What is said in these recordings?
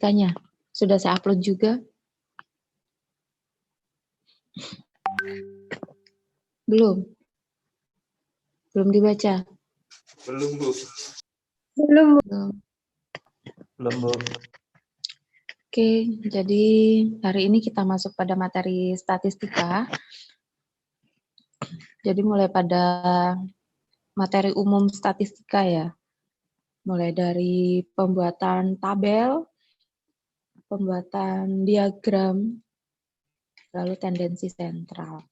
Tanya, sudah saya upload juga? Belum? Belum dibaca? Belum, Bu. Belum. Belum, Bu. Oke, jadi hari ini kita masuk pada materi statistika. Jadi mulai pada materi umum statistika ya. Mulai dari pembuatan tabel, pembuatan diagram, lalu tendensi sentral.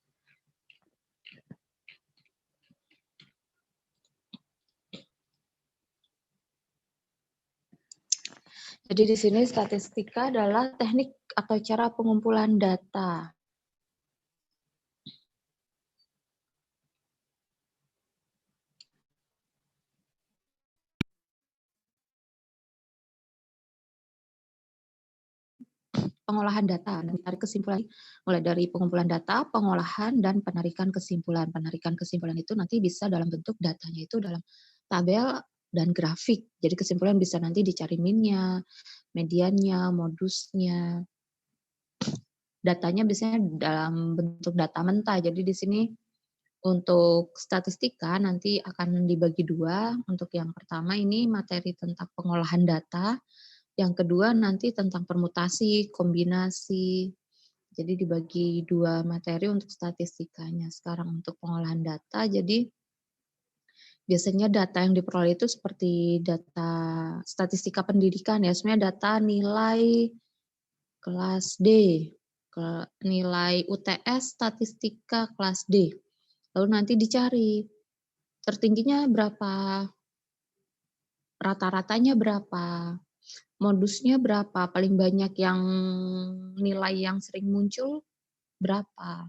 Jadi di sini statistika adalah teknik atau cara pengumpulan data. Pengolahan data dan tarik kesimpulan mulai dari pengumpulan data, pengolahan dan penarikan kesimpulan. Penarikan kesimpulan itu nanti bisa dalam bentuk datanya itu dalam tabel dan grafik. Jadi kesimpulan bisa nanti dicari minnya, mediannya, modusnya. Datanya biasanya dalam bentuk data mentah. Jadi di sini untuk statistika nanti akan dibagi dua. Untuk yang pertama ini materi tentang pengolahan data. Yang kedua nanti tentang permutasi, kombinasi. Jadi dibagi dua materi untuk statistikanya. Sekarang untuk pengolahan data, jadi biasanya data yang diperoleh itu seperti data statistika pendidikan ya. Sebenarnya data nilai kelas D, nilai UTS statistika kelas D. Lalu nanti dicari tertingginya berapa, rata-ratanya berapa, modusnya berapa, paling banyak yang nilai yang sering muncul berapa.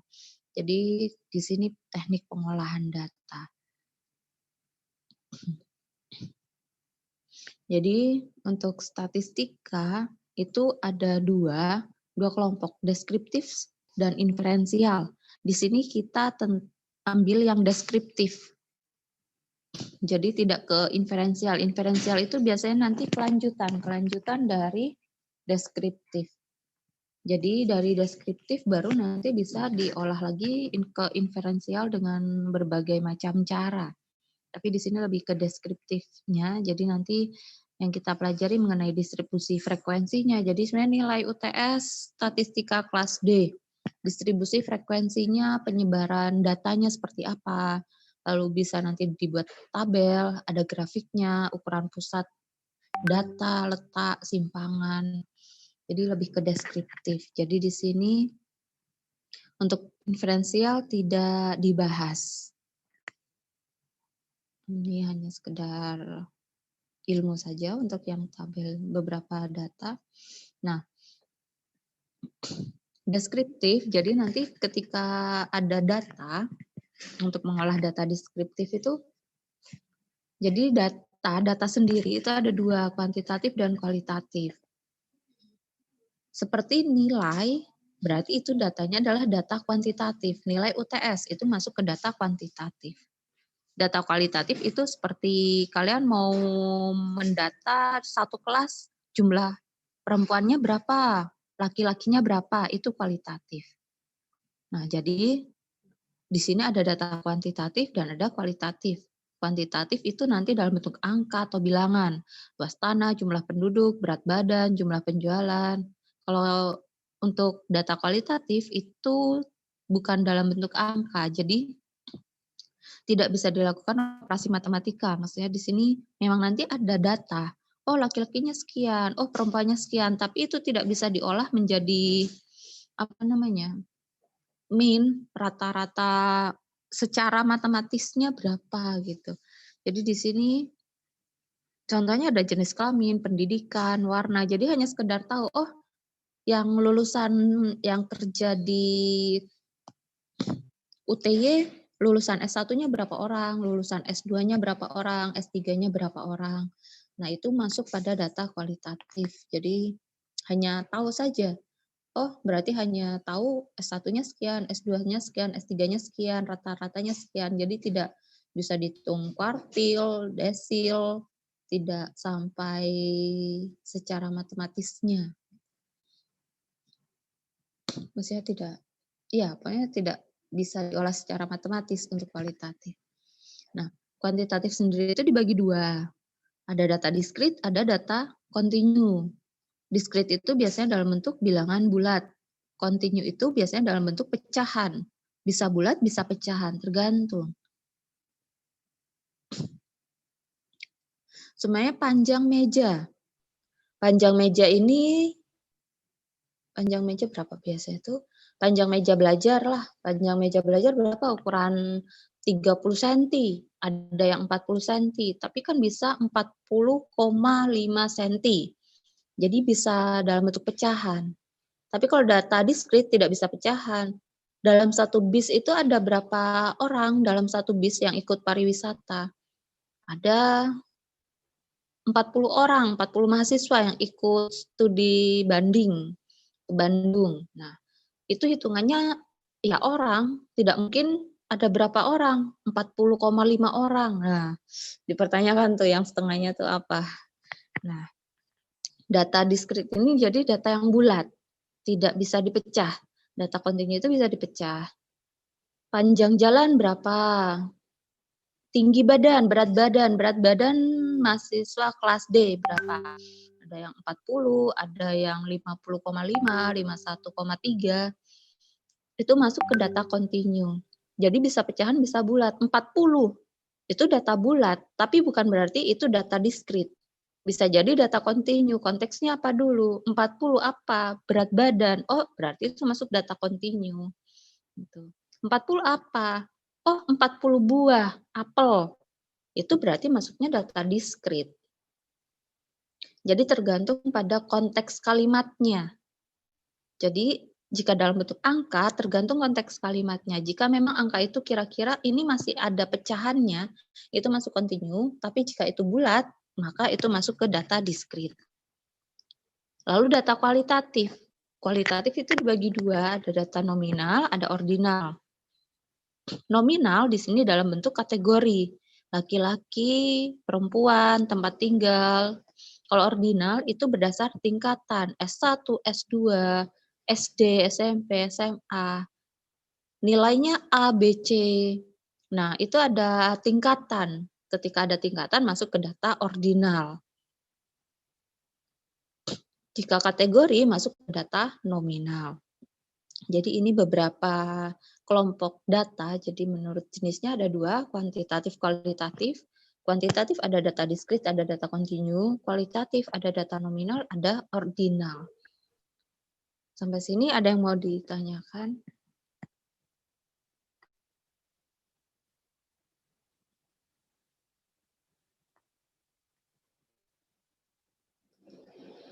Jadi di sini teknik pengolahan data. Jadi untuk statistika itu ada dua kelompok, deskriptif dan inferensial. Di sini kita ambil yang deskriptif. Jadi tidak ke inferensial. Inferensial itu biasanya nanti kelanjutan dari deskriptif. Jadi dari deskriptif baru nanti bisa diolah lagi ke inferensial dengan berbagai macam cara. Tapi di sini lebih ke deskriptifnya. Jadi nanti yang kita pelajari mengenai distribusi frekuensinya. Jadi sebenarnya nilai UTS statistika kelas D. Distribusi frekuensinya, penyebaran datanya seperti apa. Lalu bisa nanti dibuat tabel, ada grafiknya, ukuran pusat data, letak, simpangan. Jadi lebih ke deskriptif. Jadi di sini untuk inferensial tidak dibahas. Ini hanya sekedar ilmu saja untuk yang tabel beberapa data. Nah, deskriptif, jadi nanti ketika ada data, untuk mengolah data deskriptif itu, jadi data sendiri itu ada dua, kuantitatif dan kualitatif. Seperti nilai, berarti itu datanya adalah data kuantitatif. Nilai UTS itu masuk ke data kuantitatif. Data kualitatif itu seperti kalian mau mendata satu kelas, jumlah perempuannya berapa, laki-lakinya berapa, itu kualitatif. Nah, jadi di sini ada data kuantitatif dan ada kualitatif. Kuantitatif itu nanti dalam bentuk angka atau bilangan, luas tanah, jumlah penduduk, berat badan, jumlah penjualan. Kalau untuk data kualitatif itu bukan dalam bentuk angka, jadi tidak bisa dilakukan operasi matematika. Maksudnya di sini memang nanti ada data. Oh, laki-lakinya sekian, oh perempuannya sekian, tapi itu tidak bisa diolah menjadi mean, rata-rata secara matematisnya berapa gitu. Jadi di sini contohnya ada jenis kelamin, pendidikan, warna. Jadi hanya sekedar tahu, oh yang lulusan yang kerja di UTY lulusan S1-nya berapa orang, lulusan S2-nya berapa orang, S3-nya berapa orang. Nah, itu masuk pada data kualitatif. Jadi hanya tahu saja. Oh, berarti hanya tahu S1-nya sekian, S2-nya sekian, S3-nya sekian, rata-ratanya sekian. Jadi tidak bisa dihitung kuartil, desil, tidak sampai secara matematisnya. Maksudnya tidak, iya pokoknya tidak bisa diolah secara matematis untuk kualitatif. Nah, kuantitatif sendiri itu dibagi dua. Ada data diskrit, ada data kontinu. Diskrit itu biasanya dalam bentuk bilangan bulat. Kontinu itu biasanya dalam bentuk pecahan. Bisa bulat, bisa pecahan, tergantung. Sebenarnya panjang meja. Panjang meja ini, panjang meja berapa biasanya itu? Panjang meja belajar lah. Panjang meja belajar berapa? Ukuran 30 cm. Ada yang 40 cm. Tapi kan bisa 40,5 cm. Jadi bisa dalam bentuk pecahan. Tapi kalau data diskrit tidak bisa pecahan. Dalam satu bis itu ada berapa orang dalam satu bis yang ikut pariwisata? Ada 40 orang, 40 mahasiswa yang ikut studi banding ke Bandung. Nah, itu hitungannya ya orang, tidak mungkin ada berapa orang? 40,5 orang. Nah, dipertanyakan tuh yang setengahnya tuh apa? Nah, data diskrit ini jadi data yang bulat, tidak bisa dipecah. Data kontinu itu bisa dipecah. Panjang jalan berapa? Tinggi badan, berat badan mahasiswa kelas D berapa? Ada yang 40, ada yang 50,5, 51,3. Itu masuk ke data kontinu. Jadi bisa pecahan, bisa bulat. 40 itu data bulat, tapi bukan berarti itu data diskrit. Bisa jadi data kontinu. Konteksnya apa dulu? 40 apa? Berat badan. Oh, berarti itu masuk data kontinu. Gitu. 40 apa? Oh, 40 buah apel. Itu berarti masuknya data diskrit. Jadi tergantung pada konteks kalimatnya. Jadi jika dalam bentuk angka, tergantung konteks kalimatnya. Jika memang angka itu kira-kira ini masih ada pecahannya, itu masuk kontinu. Tapi jika itu bulat, maka itu masuk ke data diskrit. Lalu data kualitatif. Kualitatif itu dibagi dua, ada data nominal, ada ordinal. Nominal di sini dalam bentuk kategori, laki-laki, perempuan, tempat tinggal. Kalau ordinal itu berdasar tingkatan, S1, S2, SD, SMP, SMA. Nilainya A, B, C. Nah, itu ada tingkatan. Ketika ada tingkatan masuk ke data ordinal. Jika kategori masuk ke data nominal. Jadi ini beberapa kelompok data, jadi menurut jenisnya ada dua, kuantitatif, kualitatif. Kuantitatif ada data diskrit, ada data kontinu. Kualitatif ada data nominal, ada ordinal. Sampai sini ada yang mau ditanyakan?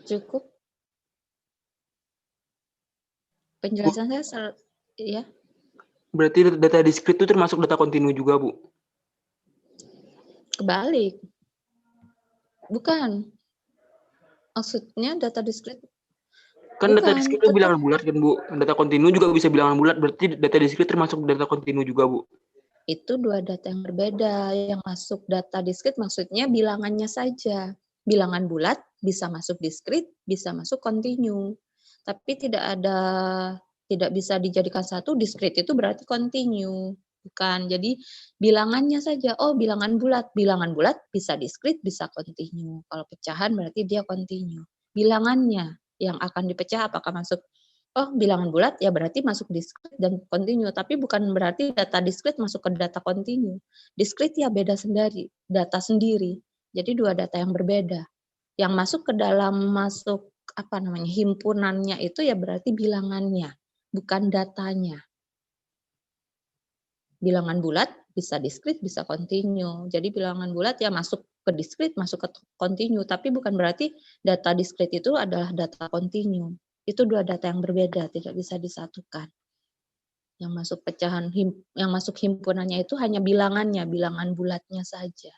Cukup? Penjelasan saya, ya. Berarti data diskrit itu termasuk data kontinu juga, Bu? Kebalik. Bukan. Maksudnya data diskrit. Kan Bukan, data diskrit itu bilangan bulat kan, Bu? Data kontinu juga bisa bilangan bulat, berarti data diskrit termasuk data kontinu juga, Bu? Itu dua data yang berbeda. Yang masuk data diskrit maksudnya bilangannya saja. Bilangan bulat bisa masuk diskrit, bisa masuk kontinu. Tapi tidak bisa dijadikan satu, diskrit itu berarti kontinu. Bukan. Jadi bilangannya saja. Oh, bilangan bulat. Bilangan bulat bisa diskrit, bisa kontinu. Kalau pecahan berarti dia kontinu. Bilangannya yang akan dipecah apakah masuk bilangan bulat ya berarti masuk diskrit dan kontinu, tapi bukan berarti data diskrit masuk ke data kontinu. Diskrit ya beda sendiri, data sendiri. Jadi dua data yang berbeda. Yang masuk ke dalam himpunannya itu ya berarti bilangannya, bukan datanya. Bilangan bulat bisa diskrit, bisa kontinu. Jadi bilangan bulat ya masuk ke diskrit, masuk ke kontinu, tapi bukan berarti data diskrit itu adalah data kontinu. Itu dua data yang berbeda, tidak bisa disatukan. Yang masuk pecahan, yang masuk himpunannya itu hanya bilangannya, bilangan bulatnya saja.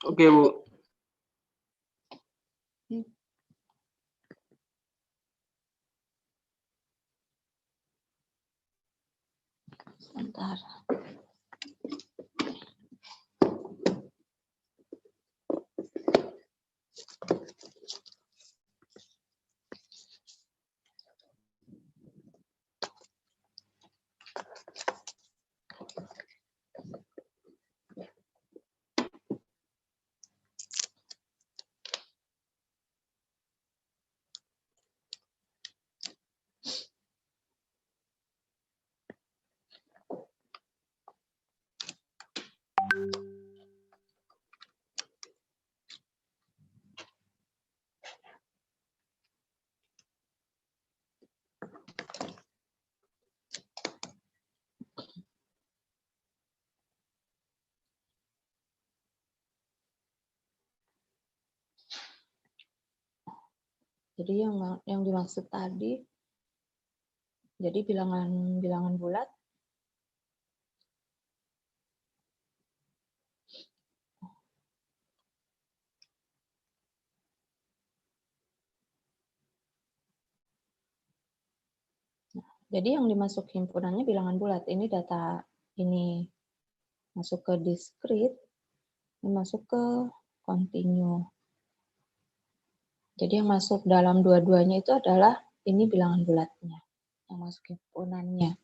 Oke, Bu. Jadi yang dimaksud tadi, jadi bilangan bulat jadi yang dimasuk himpunannya bilangan bulat. Ini data ini masuk ke discrete, ini masuk ke continue. Jadi yang masuk dalam dua-duanya itu adalah ini bilangan bulatnya, yang masuk himpunannya.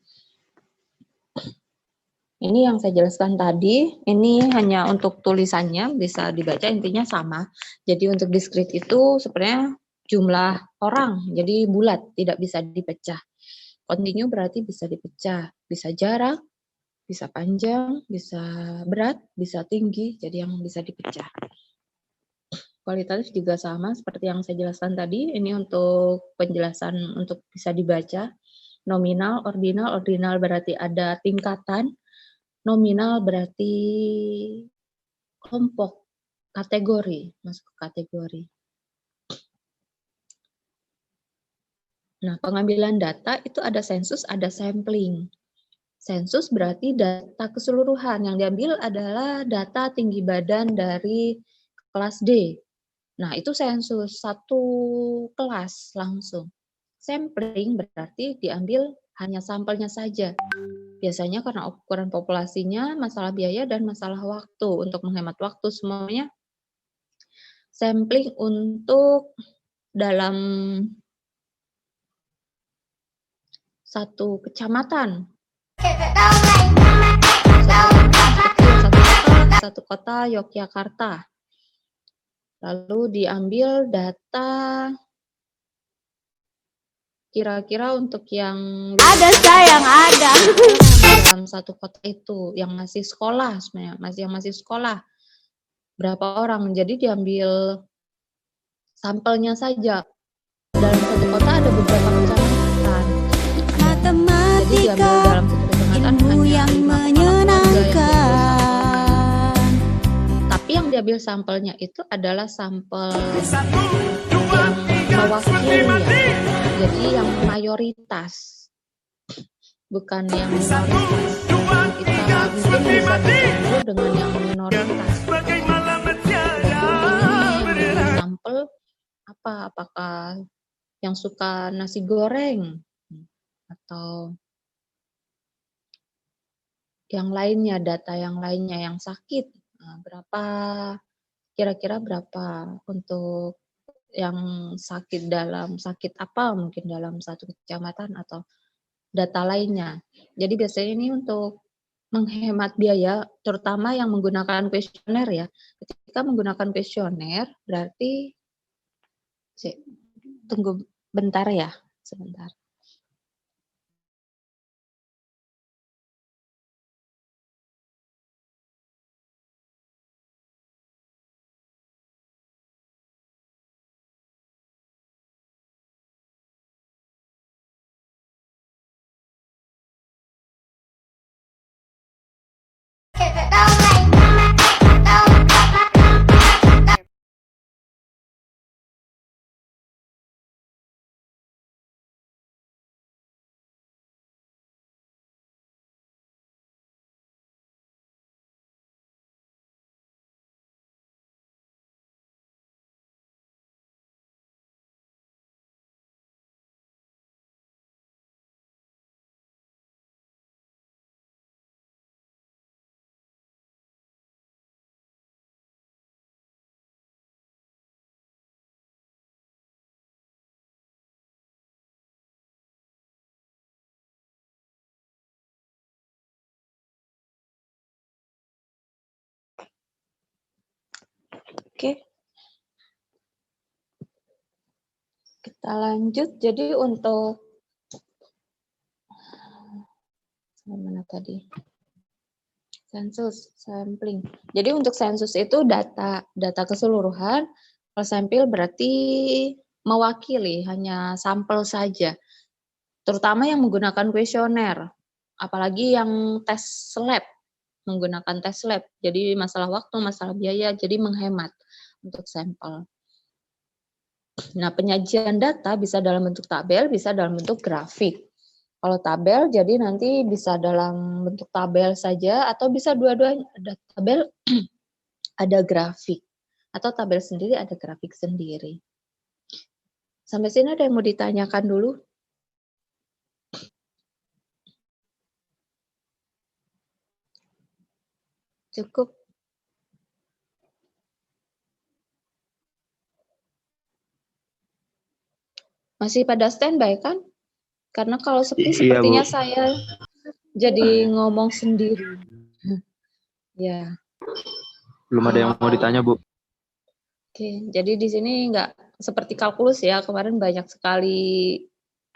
Ini yang saya jelaskan tadi, ini hanya untuk tulisannya, bisa dibaca intinya sama. Jadi untuk discrete itu sebenarnya jumlah orang, jadi bulat, tidak bisa dipecah. Continue berarti bisa dipecah, bisa jarak, bisa panjang, bisa berat, bisa tinggi, jadi yang bisa dipecah. Kualitatif juga sama seperti yang saya jelaskan tadi, ini untuk penjelasan untuk bisa dibaca. Nominal, ordinal berarti ada tingkatan, nominal berarti kelompok, kategori, masuk ke kategori. Nah, pengambilan data itu ada sensus, ada sampling. Sensus berarti data keseluruhan, yang diambil adalah data tinggi badan dari kelas D. Nah, itu sensus, satu kelas langsung. Sampling berarti diambil hanya sampelnya saja. Biasanya karena ukuran populasinya, masalah biaya, dan masalah waktu. Untuk menghemat waktu semuanya, sampling untuk dalam satu kecamatan. Satu kota Yogyakarta. Lalu diambil data kira-kira untuk yang ada sayang ada dalam satu kota itu yang masih sekolah sebenarnya, masih sekolah. Berapa orang? Jadi diambil sampelnya saja. Dalam satu kota ada beberapa kecamatan. Jadi diambil dalam satu kecamatan ilmu yang menyenangkan. Tapi yang diambil sampelnya itu adalah sampel yang mewakili ya. Jadi yang mayoritas, bukan yang minoritas. Kita mungkin bisa bercampur dengan yang minoritas. Jadi ini yang sampel apa? Apakah yang suka nasi goreng atau yang lainnya, data yang lainnya yang sakit. Nah, kira-kira berapa untuk yang sakit apa mungkin dalam satu kecamatan atau data lainnya. Jadi biasanya ini untuk menghemat biaya, terutama yang menggunakan kuesioner ya. Ketika menggunakan kuesioner berarti tunggu bentar ya, sebentar. Oke. Kita lanjut. Jadi untuk mana tadi? Sensus, sampling. Jadi untuk sensus itu data keseluruhan, kalau sampel berarti mewakili hanya sampel saja. Terutama yang menggunakan kuesioner, apalagi yang tes lab, menggunakan tes lab. Jadi masalah waktu, masalah biaya, jadi menghemat untuk sampel. Nah, penyajian data bisa dalam bentuk tabel, bisa dalam bentuk grafik. Kalau tabel, jadi nanti bisa dalam bentuk tabel saja, atau bisa dua-duanya, ada tabel, ada grafik. Atau tabel sendiri, ada grafik sendiri. Sampai sini ada yang mau ditanyakan dulu? Cukup? Masih pada standby kan? Karena kalau sepi Iya, Bu. sepertinya saya jadi ngomong sendiri. Ya. Belum ada yang mau ditanya, Bu. Oke, jadi di sini nggak seperti kalkulus ya, kemarin banyak sekali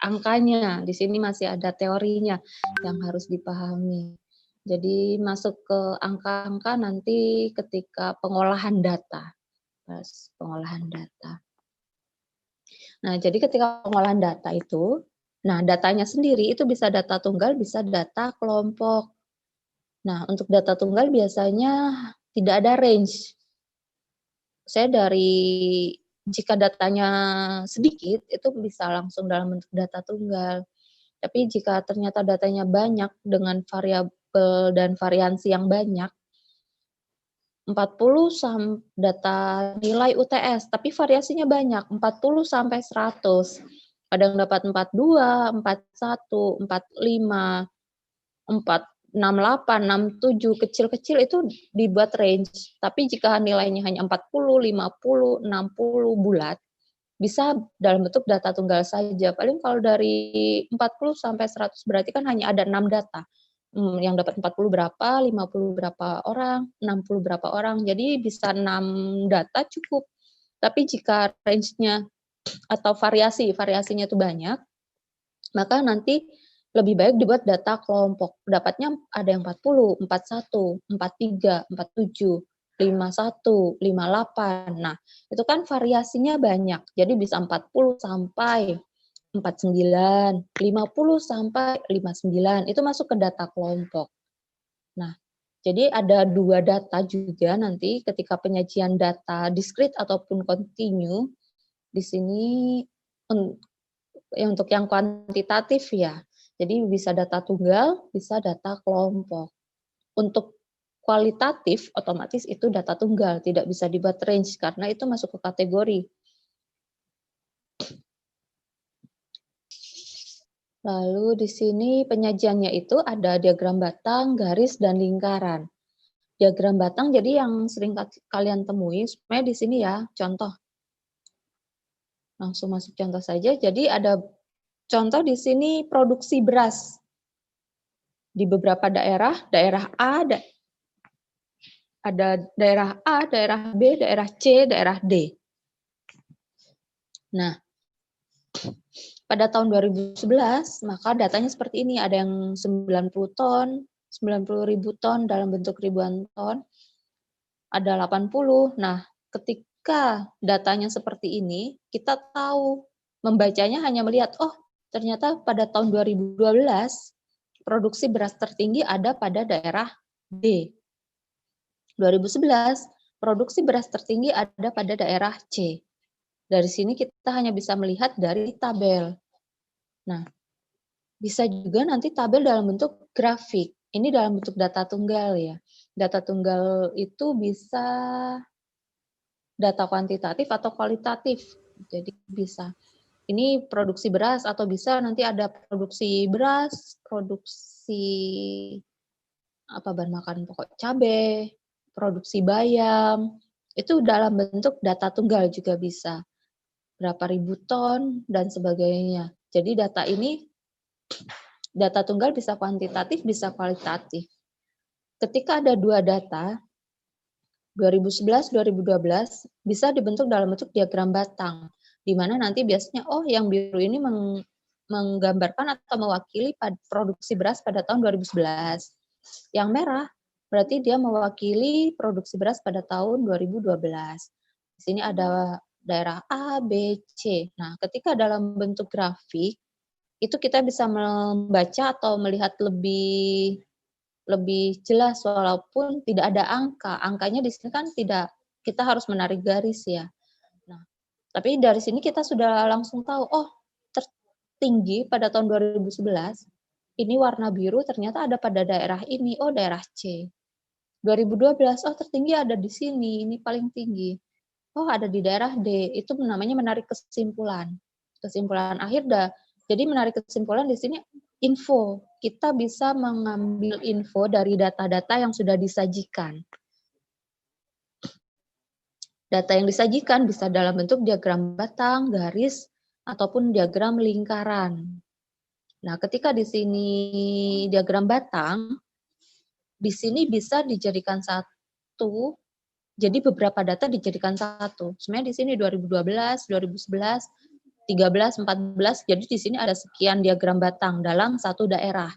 angkanya. Di sini masih ada teorinya yang harus dipahami. Jadi masuk ke angka-angka nanti ketika pengolahan data. Pas pengolahan data. Nah, jadi ketika pengolahan data itu, nah datanya sendiri itu bisa data tunggal, bisa data kelompok. Nah, untuk data tunggal biasanya tidak ada range. Saya jika datanya sedikit, itu bisa langsung dalam bentuk data tunggal. Tapi jika ternyata datanya banyak dengan variabel dan variansi yang banyak, 40 data nilai UTS, tapi variasinya banyak, 40 sampai 100. Kadang dapat 42, 41, 45, 468, 67, kecil-kecil itu dibuat range. Tapi jika nilainya hanya 40, 50, 60 bulat, bisa dalam bentuk data tunggal saja. Paling kalau dari 40 sampai 100 berarti kan hanya ada 6 data. Yang dapat 40 berapa, 50 berapa orang, 60 berapa orang. Jadi bisa 6 data cukup. Tapi jika range-nya atau variasinya itu banyak, maka nanti lebih baik dibuat data kelompok. Dapatnya ada yang 40, 41, 43, 47, 51, 58. Nah, itu kan variasinya banyak. Jadi bisa 40 sampai 49, 50 sampai 59. Itu masuk ke data kelompok. Nah, jadi ada 2 data juga nanti ketika penyajian data discrete ataupun continue. Di sini untuk yang kuantitatif ya. Jadi bisa data tunggal, bisa data kelompok. Untuk kualitatif otomatis itu data tunggal, tidak bisa dibuat range karena itu masuk ke kategori. Lalu di sini penyajiannya itu ada diagram batang, garis, dan lingkaran. Diagram batang jadi yang sering kalian temui, sebenarnya di sini ya, contoh. Langsung masuk contoh saja. Jadi ada contoh di sini produksi beras. Di beberapa daerah A, ada daerah A, daerah B, daerah C, daerah D. Nah, pada tahun 2011, maka datanya seperti ini. Ada yang 90 ton, 90.000 ton dalam bentuk ribuan ton, ada 80. Nah, ketika datanya seperti ini, kita tahu, membacanya hanya melihat, oh ternyata pada tahun 2012, produksi beras tertinggi ada pada daerah D. 2011, produksi beras tertinggi ada pada daerah C. Dari sini kita hanya bisa melihat dari tabel. Nah, bisa juga nanti tabel dalam bentuk grafik. Ini dalam bentuk data tunggal ya. Data tunggal itu bisa data kuantitatif atau kualitatif. Jadi bisa. Ini produksi beras atau bisa nanti ada produksi beras, produksi bahan makan pokok cabai, produksi bayam. Itu dalam bentuk data tunggal juga bisa. Berapa ribu ton, dan sebagainya. Jadi data tunggal bisa kuantitatif, bisa kualitatif. Ketika ada 2 data, 2011, 2012, bisa dibentuk dalam bentuk diagram batang, di mana nanti biasanya, oh yang biru ini menggambarkan atau mewakili produksi beras pada tahun 2011. Yang merah, berarti dia mewakili produksi beras pada tahun 2012. Di sini ada daerah A, B, C. Nah, ketika dalam bentuk grafik, itu kita bisa membaca atau melihat lebih jelas walaupun tidak ada angka. Angkanya di sini kan tidak, kita harus menarik garis ya. Nah, Tapi dari sini kita sudah langsung tahu, oh tertinggi pada tahun 2011, ini warna biru ternyata ada pada daerah ini, oh daerah C. 2012, oh tertinggi ada di sini, ini paling tinggi. Oh ada di daerah D, itu namanya menarik kesimpulan. Kesimpulan akhir jadi menarik kesimpulan di sini info. Kita bisa mengambil info dari data-data yang sudah disajikan. Data yang disajikan bisa dalam bentuk diagram batang, garis, ataupun diagram lingkaran. Nah, ketika di sini diagram batang, di sini bisa dijadikan satu, jadi beberapa data dijadikan satu. Sebenarnya di sini 2012, 2011, 13, 14, jadi di sini ada sekian diagram batang dalam satu daerah.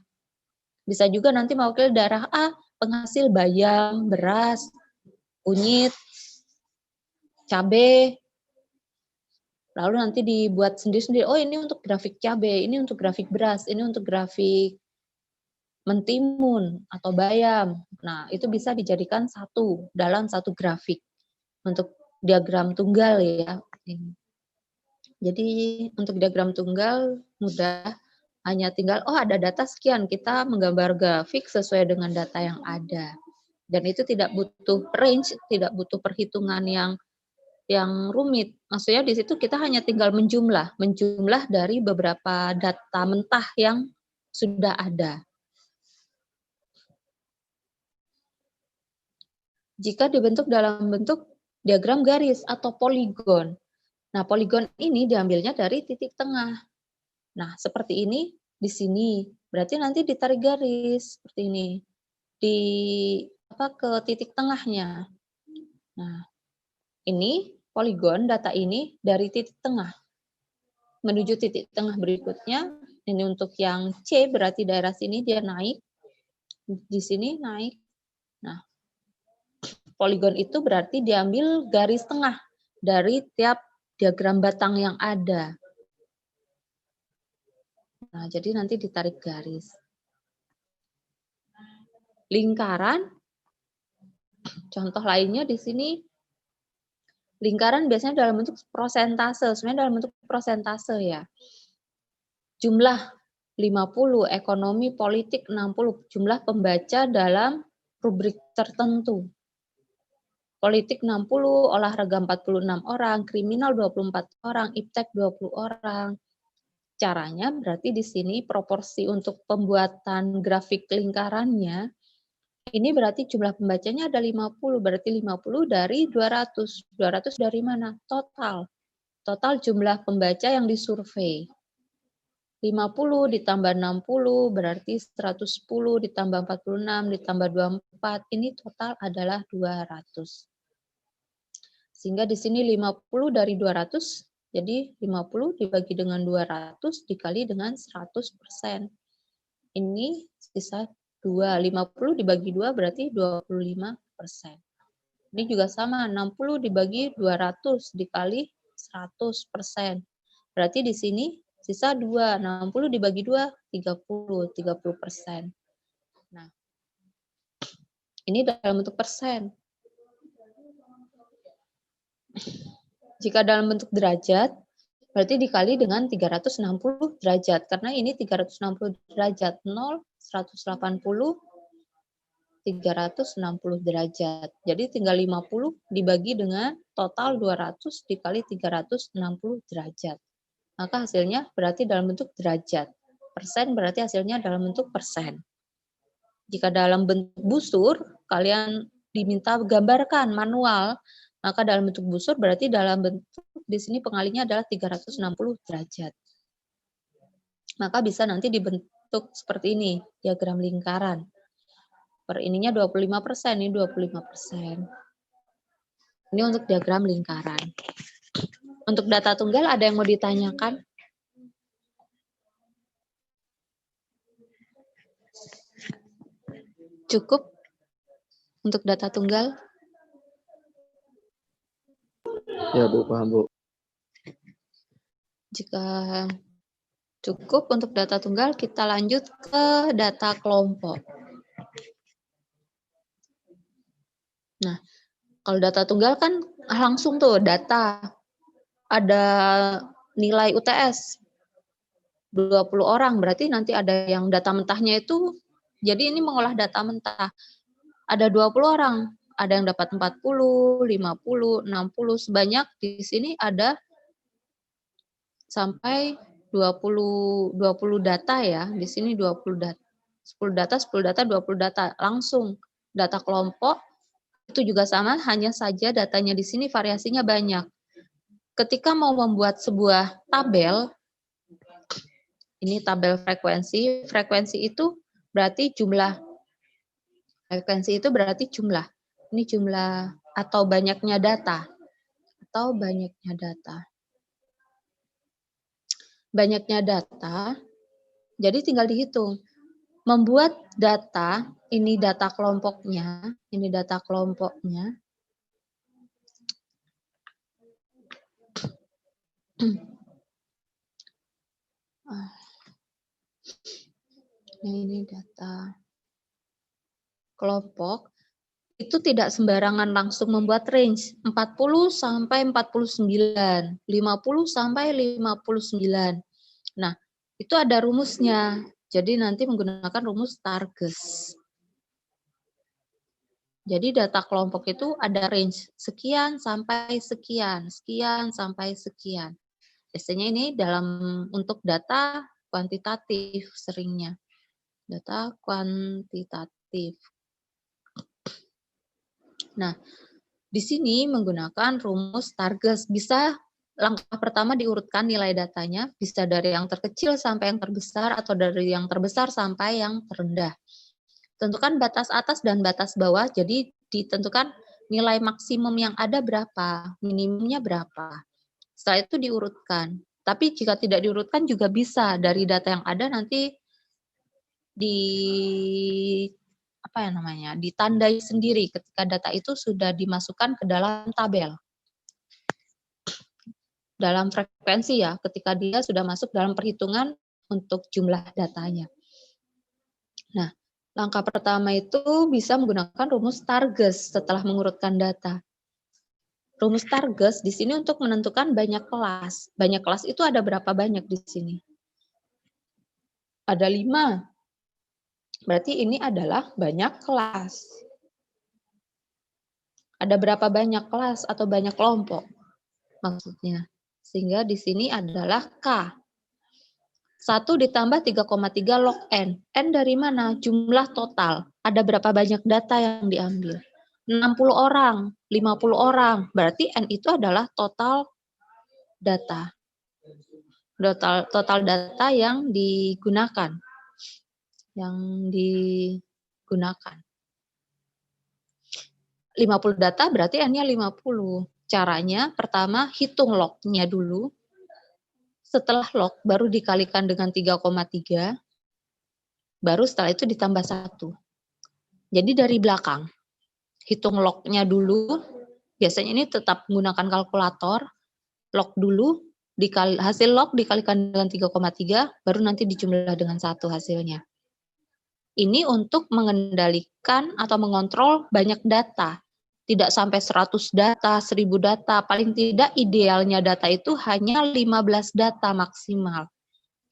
Bisa juga nanti mewakili daerah A, penghasil bayam, beras, kunyit, cabai, lalu nanti dibuat sendiri-sendiri, oh ini untuk grafik cabai, ini untuk grafik beras, ini untuk grafik mentimun atau bayam. Nah, itu bisa dijadikan satu dalam satu grafik untuk diagram tunggal ya. Jadi untuk diagram tunggal mudah, hanya tinggal oh ada data sekian, kita menggambar grafik sesuai dengan data yang ada. Dan itu tidak butuh range, tidak butuh perhitungan yang rumit. Maksudnya di situ kita hanya tinggal menjumlah dari beberapa data mentah yang sudah ada. Jika dibentuk dalam bentuk diagram garis atau poligon. Nah, poligon ini diambilnya dari titik tengah. Nah, seperti ini di sini. Berarti nanti ditarik garis seperti ini. Ke titik tengahnya. Nah, ini poligon data ini dari titik tengah menuju titik tengah berikutnya. Ini untuk yang C berarti daerah sini dia naik. Di sini naik. Nah, poligon itu berarti diambil garis tengah dari tiap diagram batang yang ada. Nah, jadi nanti ditarik garis. Lingkaran, contoh lainnya di sini, lingkaran biasanya dalam bentuk prosentase, sebenarnya dalam bentuk prosentase ya. Jumlah 50, ekonomi, politik 60, jumlah pembaca dalam rubrik tertentu. Politik 60, olahraga 46 orang, kriminal 24 orang, iptek 20 orang. Caranya berarti di sini proporsi untuk pembuatan grafik lingkarannya, ini berarti jumlah pembacanya ada 50, berarti 50 dari 200. 200 dari mana? Total. Total jumlah pembaca yang disurvei. 50 ditambah 60 berarti 110 ditambah 46 ditambah 24, ini total adalah 200. Sehingga di sini 50 dari 200, jadi 50 dibagi dengan 200 dikali dengan 100%. Ini sisa 2, 50 dibagi 2 berarti 25%. Ini juga sama, 60 dibagi 200 dikali 100%. Berarti di sini sisa 2, 60 dibagi 2, 30%. Nah, ini dalam bentuk persen. Jika dalam bentuk derajat, berarti dikali dengan 360 derajat. Karena ini 360 derajat. 0, 180, 360 derajat. Jadi tinggal 50 dibagi dengan total 200 dikali 360 derajat. Maka hasilnya berarti dalam bentuk derajat. Persen berarti hasilnya dalam bentuk persen. Jika dalam bentuk busur, kalian diminta gambarkan manual, maka dalam bentuk busur berarti dalam bentuk di sini pengalinya adalah 360 derajat. Maka bisa nanti dibentuk seperti ini, diagram lingkaran. Per ininya 25%, ini 25%. Ini untuk diagram lingkaran. Untuk data tunggal ada yang mau ditanyakan? Cukup untuk data tunggal? Ya Bu, paham Bu. Jika cukup untuk data tunggal, kita lanjut ke data kelompok. Nah, kalau data tunggal kan langsung tuh data. ada nilai UTS 20 orang, berarti nanti ada yang data mentahnya itu, jadi ini mengolah data mentah. Ada 20 orang, ada yang dapat 40, 50, 60, sebanyak di sini ada sampai 20 data ya. Di sini 20 data. 10 data, 10 data, 20 data langsung. Data kelompok itu juga sama, hanya saja datanya di sini variasinya banyak. Ketika mau membuat sebuah tabel, ini tabel frekuensi. Frekuensi itu berarti jumlah. Frekuensi itu berarti jumlah. Ini jumlah atau banyaknya data. Atau banyaknya data. Banyaknya data, jadi tinggal dihitung. Membuat data, ini data kelompoknya, ini data kelompoknya. Ini data kelompok. Itu tidak sembarangan langsung membuat range 40 sampai 49, 50 sampai 59. Nah, itu ada rumusnya. Jadi nanti menggunakan rumus Stargess. Jadi data kelompok itu ada range sekian sampai sekian, sekian sampai sekian. Biasanya ini dalam untuk data kuantitatif seringnya. Data kuantitatif. Nah, di sini menggunakan rumus Stargess. Bisa langkah pertama diurutkan nilai datanya, bisa dari yang terkecil sampai yang terbesar, atau dari yang terbesar sampai yang terendah. Tentukan batas atas dan batas bawah, jadi ditentukan nilai maksimum yang ada berapa, minimumnya berapa. Setelah itu diurutkan. Tapi jika tidak diurutkan juga bisa, dari data yang ada nanti ditandai sendiri ketika data itu sudah dimasukkan ke dalam tabel. Dalam frekuensi ya, ketika dia sudah masuk dalam perhitungan untuk jumlah datanya. Nah, langkah pertama itu bisa menggunakan rumus Stargess setelah mengurutkan data. Rumus Stargess di sini untuk menentukan banyak kelas. Banyak kelas itu ada berapa banyak di sini? Ada 5. Berarti ini adalah banyak kelas. Ada berapa banyak kelas atau banyak kelompok? Maksudnya. Sehingga di sini adalah K. 1 ditambah 3,3 log N. N dari mana? Jumlah total. Ada berapa banyak data yang diambil? 60 orang, 50 orang. Berarti N itu adalah total data. Total data yang digunakan. Yang digunakan. 50 data berarti N-nya 50. Caranya pertama hitung log-nya dulu. Setelah log baru dikalikan dengan 3,3. Baru setelah itu ditambah 1. Jadi dari belakang. Hitung log-nya dulu. Biasanya ini tetap menggunakan kalkulator. Log dulu, hasil log dikalikan dengan 3,3, baru nanti dijumlah dengan 1 hasilnya. Ini untuk mengendalikan atau mengontrol banyak data. Tidak sampai 100 data, 1000 data. Paling tidak idealnya data itu hanya 15 data maksimal.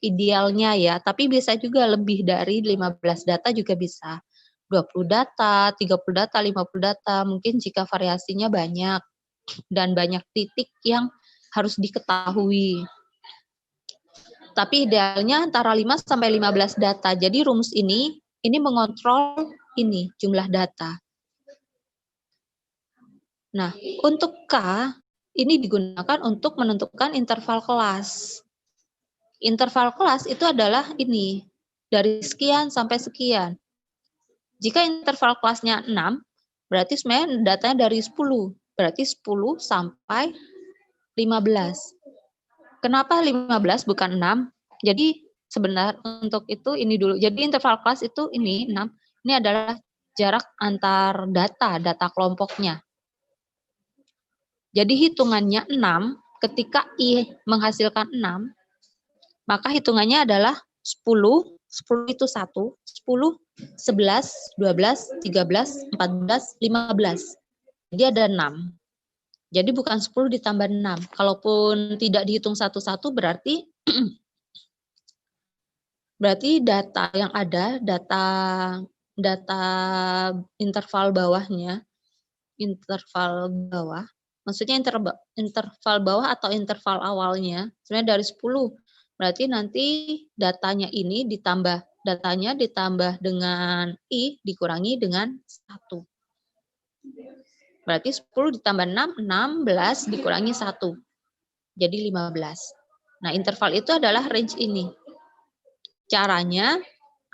Idealnya ya, tapi bisa juga lebih dari 15 data juga bisa. 20 data, 30 data, 50 data. Mungkin jika variasinya banyak dan banyak titik yang harus diketahui. Tapi idealnya antara 5 sampai 15 data. Jadi rumus ini mengontrol ini jumlah data. Nah, untuk K ini digunakan untuk menentukan interval kelas. Interval kelas itu adalah ini, dari sekian sampai sekian. Jika interval kelasnya 6, berarti sebenarnya datanya dari 10. Berarti 10 sampai 15. Kenapa 15 bukan 6? Jadi sebenarnya untuk itu ini dulu. Jadi interval kelas itu ini 6. Ini adalah jarak antar data kelompoknya. Jadi hitungannya 6, ketika I menghasilkan 6, maka hitungannya adalah 10 itu 1, 10, 11, 12, 13, 14, 15. Jadi ada 6. Jadi bukan 10 ditambah 6. Kalaupun tidak dihitung satu-satu berarti data yang ada, data interval bawahnya, maksudnya interval bawah atau interval awalnya, sebenarnya dari 10. Berarti nanti datanya ditambah dengan I dikurangi dengan 1. Berarti 10 ditambah 6, 16 dikurangi 1. Jadi 15. Nah, interval itu adalah range ini. Caranya,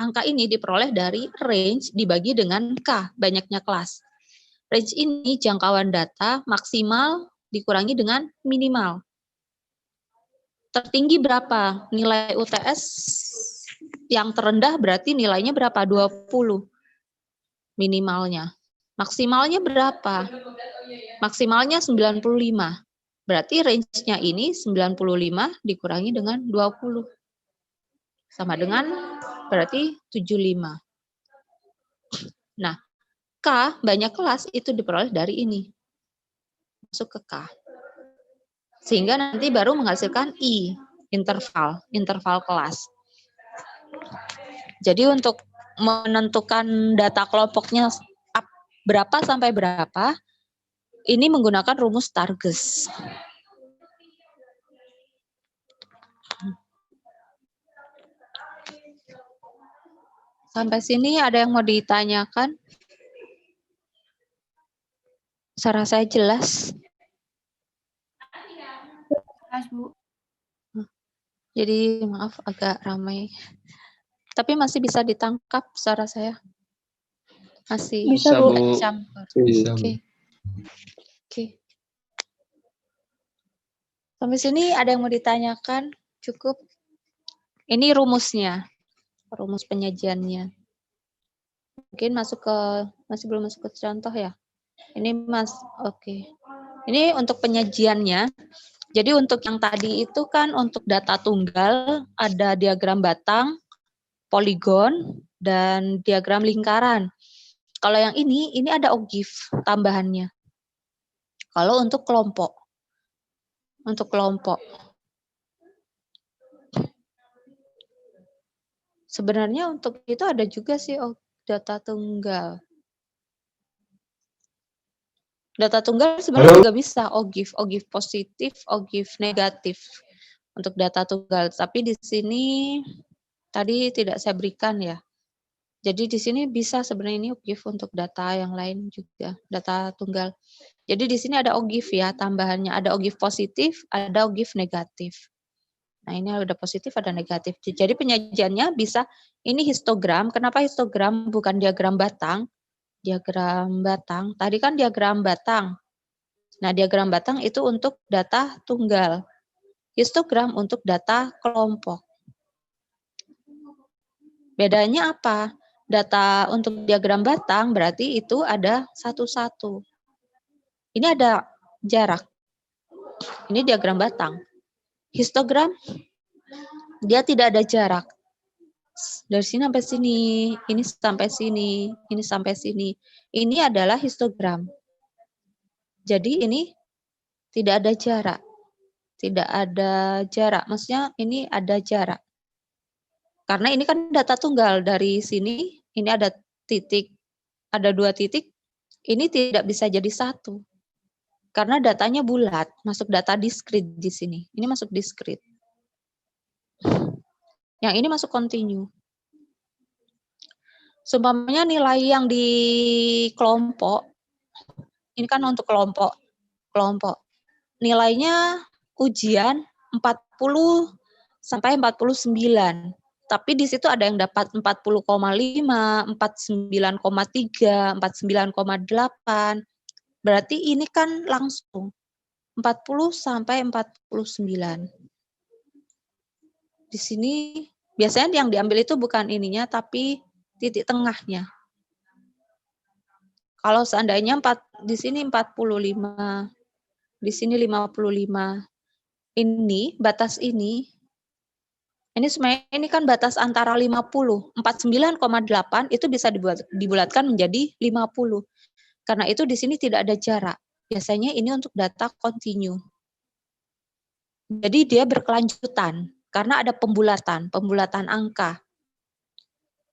angka ini diperoleh dari range dibagi dengan K, banyaknya kelas. Range ini jangkauan data maksimal dikurangi dengan minimal. Tertinggi berapa? Nilai UTS yang terendah berarti nilainya berapa? 20 minimalnya. Maksimalnya berapa? Maksimalnya 95. Berarti range-nya ini 95 dikurangi dengan 20. Sama dengan berarti 75. Nah, K, banyak kelas, itu diperoleh dari ini. Masuk ke K. Sehingga nanti baru menghasilkan I, interval kelas. Jadi untuk menentukan data kelompoknya berapa sampai berapa, ini menggunakan rumus Targes. Sampai sini ada yang mau ditanyakan? Saya rasa jelas. Jelas, Bu. Jadi maaf agak ramai. Tapi masih bisa ditangkap suara saya. Masih Bisa, Bu. campur. Bisa, Bu. Oke. Sampai sini ada yang mau ditanyakan? Cukup. Ini rumusnya. Rumus penyajiannya. Mungkin masih belum masuk ke contoh ya. Ini oke. Ini untuk penyajiannya. Jadi untuk yang tadi itu kan untuk data tunggal ada diagram batang, poligon, dan diagram lingkaran. Kalau yang ini ada OGIF tambahannya. Kalau untuk kelompok. Sebenarnya untuk itu ada juga sih data tunggal. Data tunggal sebenarnya juga bisa OGIF positif, OGIF negatif untuk data tunggal. Tapi di sini tadi tidak saya berikan ya. Jadi di sini bisa sebenarnya ini OGIF untuk data yang lain juga, data tunggal. Jadi di sini ada OGIF ya tambahannya, ada OGIF positif, ada OGIF negatif. Nah ini ada positif, ada negatif. Jadi penyajiannya bisa, ini histogram. Kenapa histogram bukan diagram batang? Diagram batang, tadi kan diagram batang. Nah diagram batang itu untuk data tunggal. Histogram untuk data kelompok. Bedanya apa? Data untuk diagram batang berarti itu ada satu-satu. Ini ada jarak. Ini diagram batang. Histogram, dia tidak ada jarak. Dari sini sampai sini, ini sampai sini, ini sampai sini. Ini adalah histogram. Jadi ini tidak ada jarak. Tidak ada jarak, maksudnya ini ada jarak. Karena ini kan data tunggal, dari sini, ini ada titik, ada 2 titik, ini tidak bisa jadi satu. Karena datanya bulat, masuk data diskrit di sini. Ini masuk diskrit. Yang ini masuk kontinu. Seumpamanya nilai yang di kelompok, ini kan untuk kelompok. Nilainya ujian 40 sampai 49. Tapi di situ ada yang dapat 40,5, 49,3, 49,8. Berarti ini kan langsung 40 sampai 49. Di sini biasanya yang diambil itu bukan ininya, tapi titik tengahnya. Kalau seandainya di sini 45, di sini 55. Ini batas ini sebenarnya ini kan batas antara 50, 49,8 itu bisa dibulatkan menjadi 50. Karena itu di sini tidak ada jarak. Biasanya ini untuk data kontinu. Jadi dia berkelanjutan karena ada pembulatan angka.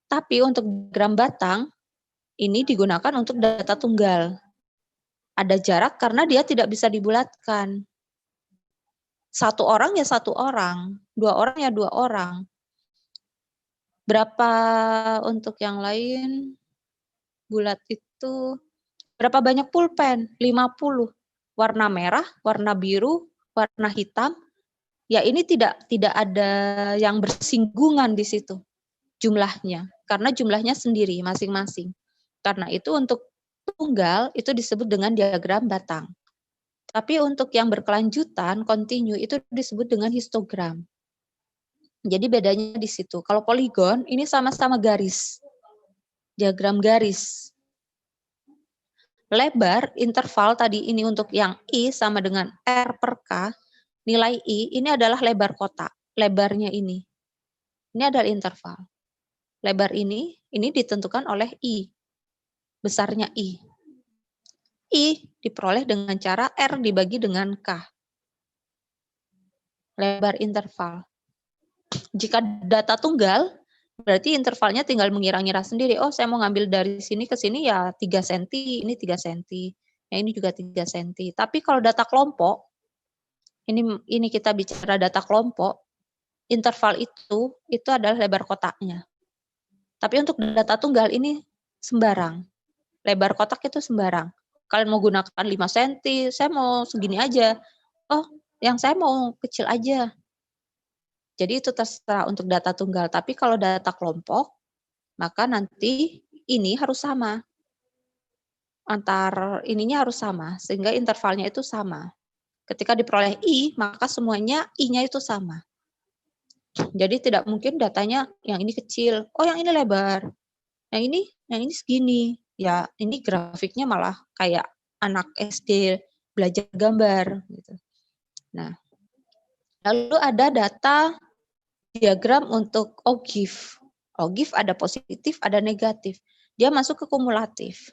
Tapi untuk diagram batang ini digunakan untuk data tunggal. Ada jarak karena dia tidak bisa dibulatkan. Satu orang ya satu orang, 2 orang ya 2 orang. Berapa untuk yang lain? Bulat itu berapa banyak pulpen? 50. Warna merah, warna biru, warna hitam. Ya ini tidak ada yang bersinggungan di situ jumlahnya, karena jumlahnya sendiri masing-masing. Karena itu untuk tunggal itu disebut dengan diagram batang. Tapi untuk yang berkelanjutan, kontinu itu disebut dengan histogram. Jadi bedanya di situ. Kalau poligon ini sama-sama garis. Diagram garis. Lebar interval tadi ini untuk yang I sama dengan R per K, nilai I ini adalah lebar kotak. Lebarnya ini. Ini adalah interval. Lebar ini ditentukan oleh I. Besarnya I. I diperoleh dengan cara R dibagi dengan K. Lebar interval. Jika data tunggal, berarti intervalnya tinggal mengira-ngira sendiri. Oh, saya mau ngambil dari sini ke sini ya 3 cm, ini 3 cm. Ya, ini juga 3 cm. Tapi kalau data kelompok, ini kita bicara data kelompok, interval itu adalah lebar kotaknya. Tapi untuk data tunggal ini sembarang. Lebar kotak itu sembarang. Kalian mau gunakan 5 cm, saya mau segini aja. Oh, yang saya mau kecil aja. Jadi itu terserah untuk data tunggal. Tapi kalau data kelompok, maka nanti ini harus sama. Antar ininya harus sama, sehingga intervalnya itu sama. Ketika diperoleh I, maka semuanya I-nya itu sama. Jadi tidak mungkin datanya yang ini kecil, oh yang ini lebar, yang ini segini. Ya ini grafiknya malah kayak anak SD belajar gambar. Gitu. Nah, lalu ada data diagram untuk OGIF. OGIF ada positif, ada negatif. Dia masuk ke kumulatif.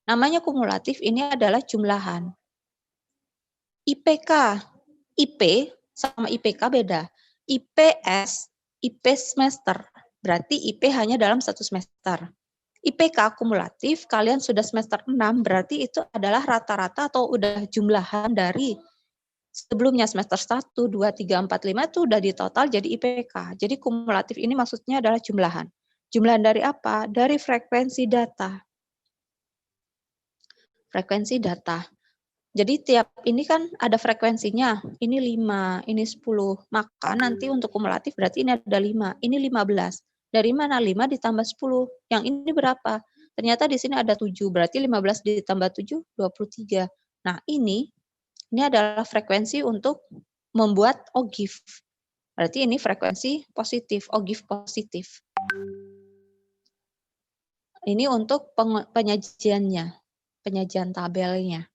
Namanya kumulatif ini adalah jumlahan. IPK, IP sama IPK beda. IPS, IP semester. Berarti IP hanya dalam 1 semester. IPK kumulatif, kalian sudah semester 6, berarti itu adalah rata-rata atau udah jumlahan dari sebelumnya semester 1, 2, 3, 4, 5 itu udah di total jadi IPK. Jadi kumulatif ini maksudnya adalah jumlahan. Jumlahan dari apa? Dari frekuensi data. Frekuensi data. Jadi tiap ini kan ada frekuensinya. Ini 5, ini 10. Maka nanti untuk kumulatif berarti ini ada 5, ini 15. Dari mana 5 ditambah 10? Yang ini berapa? Ternyata di sini ada 7, berarti 15 ditambah 7, 23. Nah ini adalah frekuensi untuk membuat OGIF. Berarti ini frekuensi positif, OGIF positif. Ini untuk penyajiannya, penyajian tabelnya.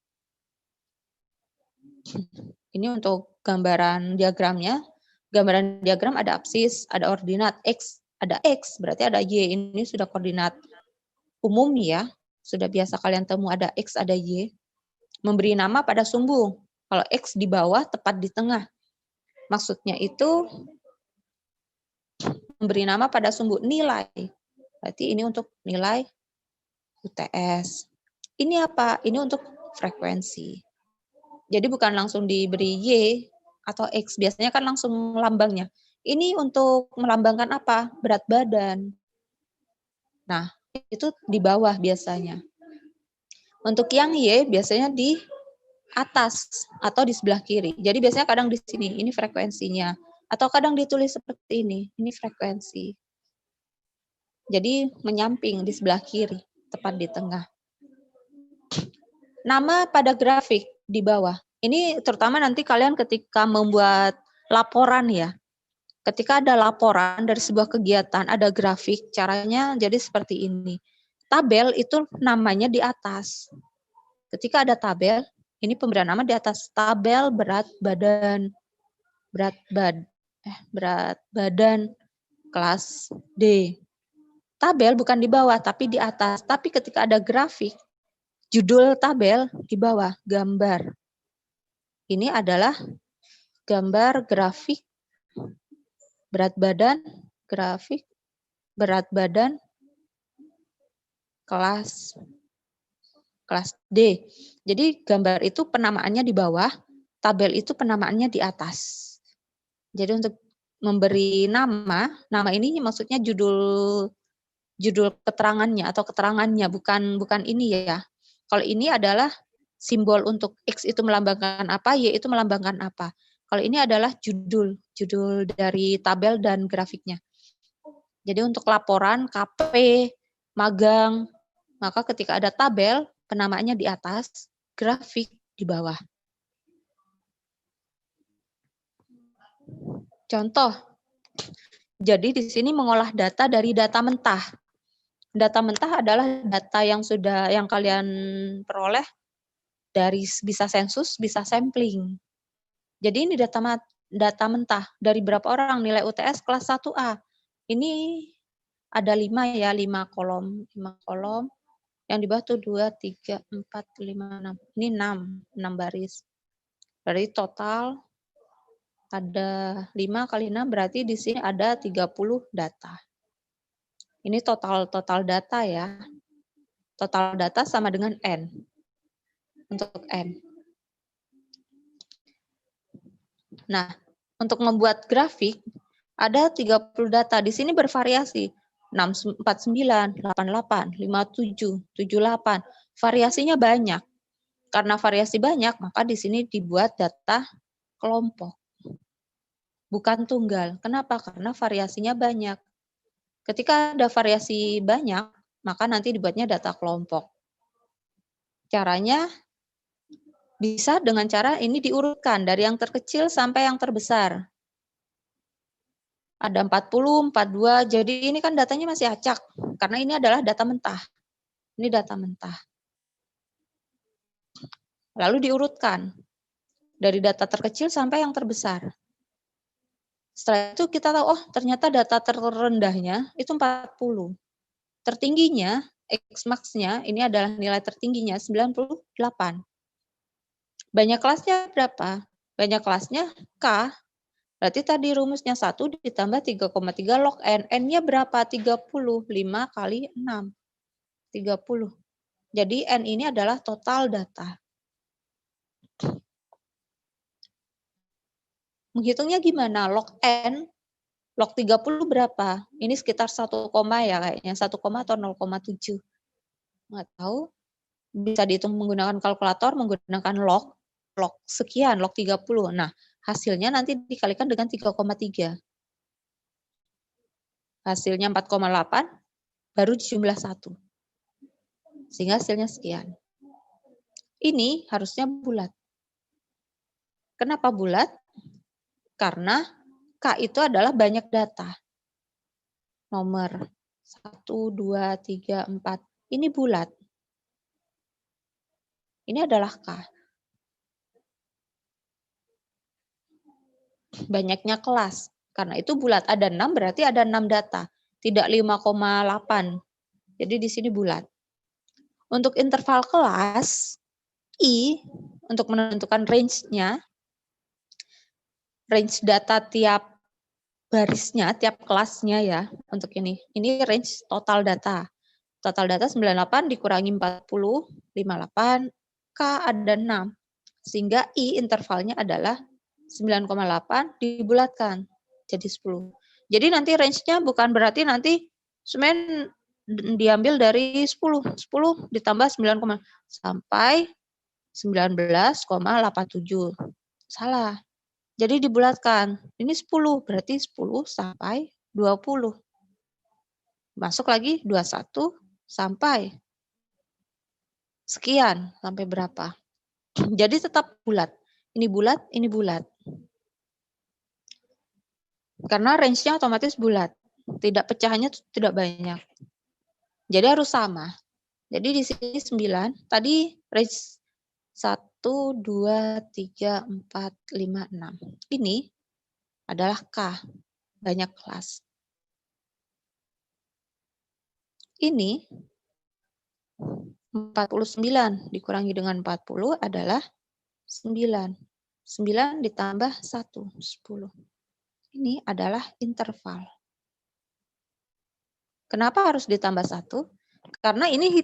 Ini untuk gambaran diagramnya. Gambaran diagram ada absis, ada ordinat X, ada X, berarti ada Y. Ini sudah koordinat umum ya. Sudah biasa kalian temu ada X, ada Y. Memberi nama pada sumbu. Kalau X di bawah, tepat di tengah. Maksudnya itu memberi nama pada sumbu nilai. Berarti ini untuk nilai UTS. Ini apa? Ini untuk frekuensi. Jadi bukan langsung diberi Y atau X. Biasanya kan langsung lambangnya. Ini untuk melambangkan apa? Berat badan. Nah, itu di bawah biasanya. Untuk yang Y biasanya di atas atau di sebelah kiri. Jadi biasanya kadang di sini, ini frekuensinya. Atau kadang ditulis seperti ini frekuensi. Jadi menyamping di sebelah kiri, tepat di tengah. Nama pada grafik di bawah. Ini terutama nanti kalian ketika membuat laporan ya. Ketika ada laporan dari sebuah kegiatan, ada grafik, caranya jadi seperti ini. Tabel itu namanya di atas. Ketika ada tabel, ini pemberian nama di atas. Tabel berat badan. Berat badan kelas D. Tabel bukan di bawah, tapi di atas. Tapi ketika ada grafik, Judul tabel di bawah, gambar. Ini adalah gambar grafik berat badan, grafik berat badan kelas D. Jadi gambar itu penamaannya di bawah, tabel itu penamaannya di atas. Jadi untuk memberi nama ini maksudnya judul keterangannya atau keterangannya, bukan ini ya. Kalau ini adalah simbol untuk X itu melambangkan apa, Y itu melambangkan apa. Kalau ini adalah judul dari tabel dan grafiknya. Jadi untuk laporan, KP, magang, maka ketika ada tabel, penamaannya di atas, grafik di bawah. Contoh, jadi di sini mengolah data dari data mentah. Data mentah adalah data yang kalian peroleh dari bisa sensus, bisa sampling. Jadi ini data mentah dari berapa orang nilai UTS kelas 1A. Ini ada 5 ya, 5 kolom. Yang di bawah tuh 2, 3, 4, 5, 6. Ini 6 baris. Dari total ada 5 kali 6 berarti di sini ada 30 data. Ini total data ya. Total data sama dengan N. Untuk N. Nah, untuk membuat grafik ada 30 data. Di sini bervariasi. 649, 88, 57, 78. Variasinya banyak. Karena variasi banyak, maka di sini dibuat data kelompok. Bukan tunggal. Kenapa? Karena variasinya banyak. Ketika ada variasi banyak, maka nanti dibuatnya data kelompok. Caranya bisa dengan cara ini diurutkan dari yang terkecil sampai yang terbesar. Ada 40, 42, jadi ini kan datanya masih acak. Karena ini adalah data mentah. Ini data mentah. Lalu diurutkan dari data terkecil sampai yang terbesar. Setelah itu kita tahu, oh ternyata data terrendahnya itu 40. Tertingginya, X-max-nya, ini adalah nilai tertingginya 98. Banyak kelasnya berapa? Banyak kelasnya K. Berarti tadi rumusnya 1 ditambah 3,3 log N. N-nya berapa? 30. 5 kali 6. 30. Jadi N ini adalah total data. Menghitungnya gimana? Log N, log 30 berapa? Ini sekitar 1, ya kayaknya. 1, atau 0,7. Nggak tahu. Bisa dihitung menggunakan kalkulator, menggunakan log sekian, log 30. Nah, hasilnya nanti dikalikan dengan 3,3. Hasilnya 4,8, baru dijumlah 1. Sehingga hasilnya sekian. Ini harusnya bulat. Kenapa bulat? Karena K itu adalah banyak data. Nomor 1, 2, 3, 4. Ini bulat. Ini adalah K. Banyaknya kelas. Karena itu bulat. Ada 6 berarti ada 6 data. Tidak 5,8. Jadi di sini bulat. Untuk interval kelas, I, untuk menentukan range-nya, range data tiap barisnya, tiap kelasnya ya, untuk ini. Ini range total data. Total data 98 dikurangi 40, 58, K ada 6. Sehingga I intervalnya adalah 9,8 dibulatkan jadi 10. Jadi nanti range-nya bukan berarti nanti semen diambil dari 10 ditambah 9, sampai 19,87. Salah. Jadi dibulatkan. Ini 10, berarti 10 sampai 20. Masuk lagi 21 sampai sekian, sampai berapa. Jadi tetap bulat. Ini bulat, ini bulat. Karena range-nya otomatis bulat. Tidak pecahannya tidak banyak. Jadi harus sama. Jadi di sini 9, tadi range 1, 2, 3, 4, 5, 6. Ini adalah K, banyak kelas. Ini 49 dikurangi dengan 40 adalah 9. 9 ditambah 1, 10. Ini adalah interval. Kenapa harus ditambah 1? Karena ini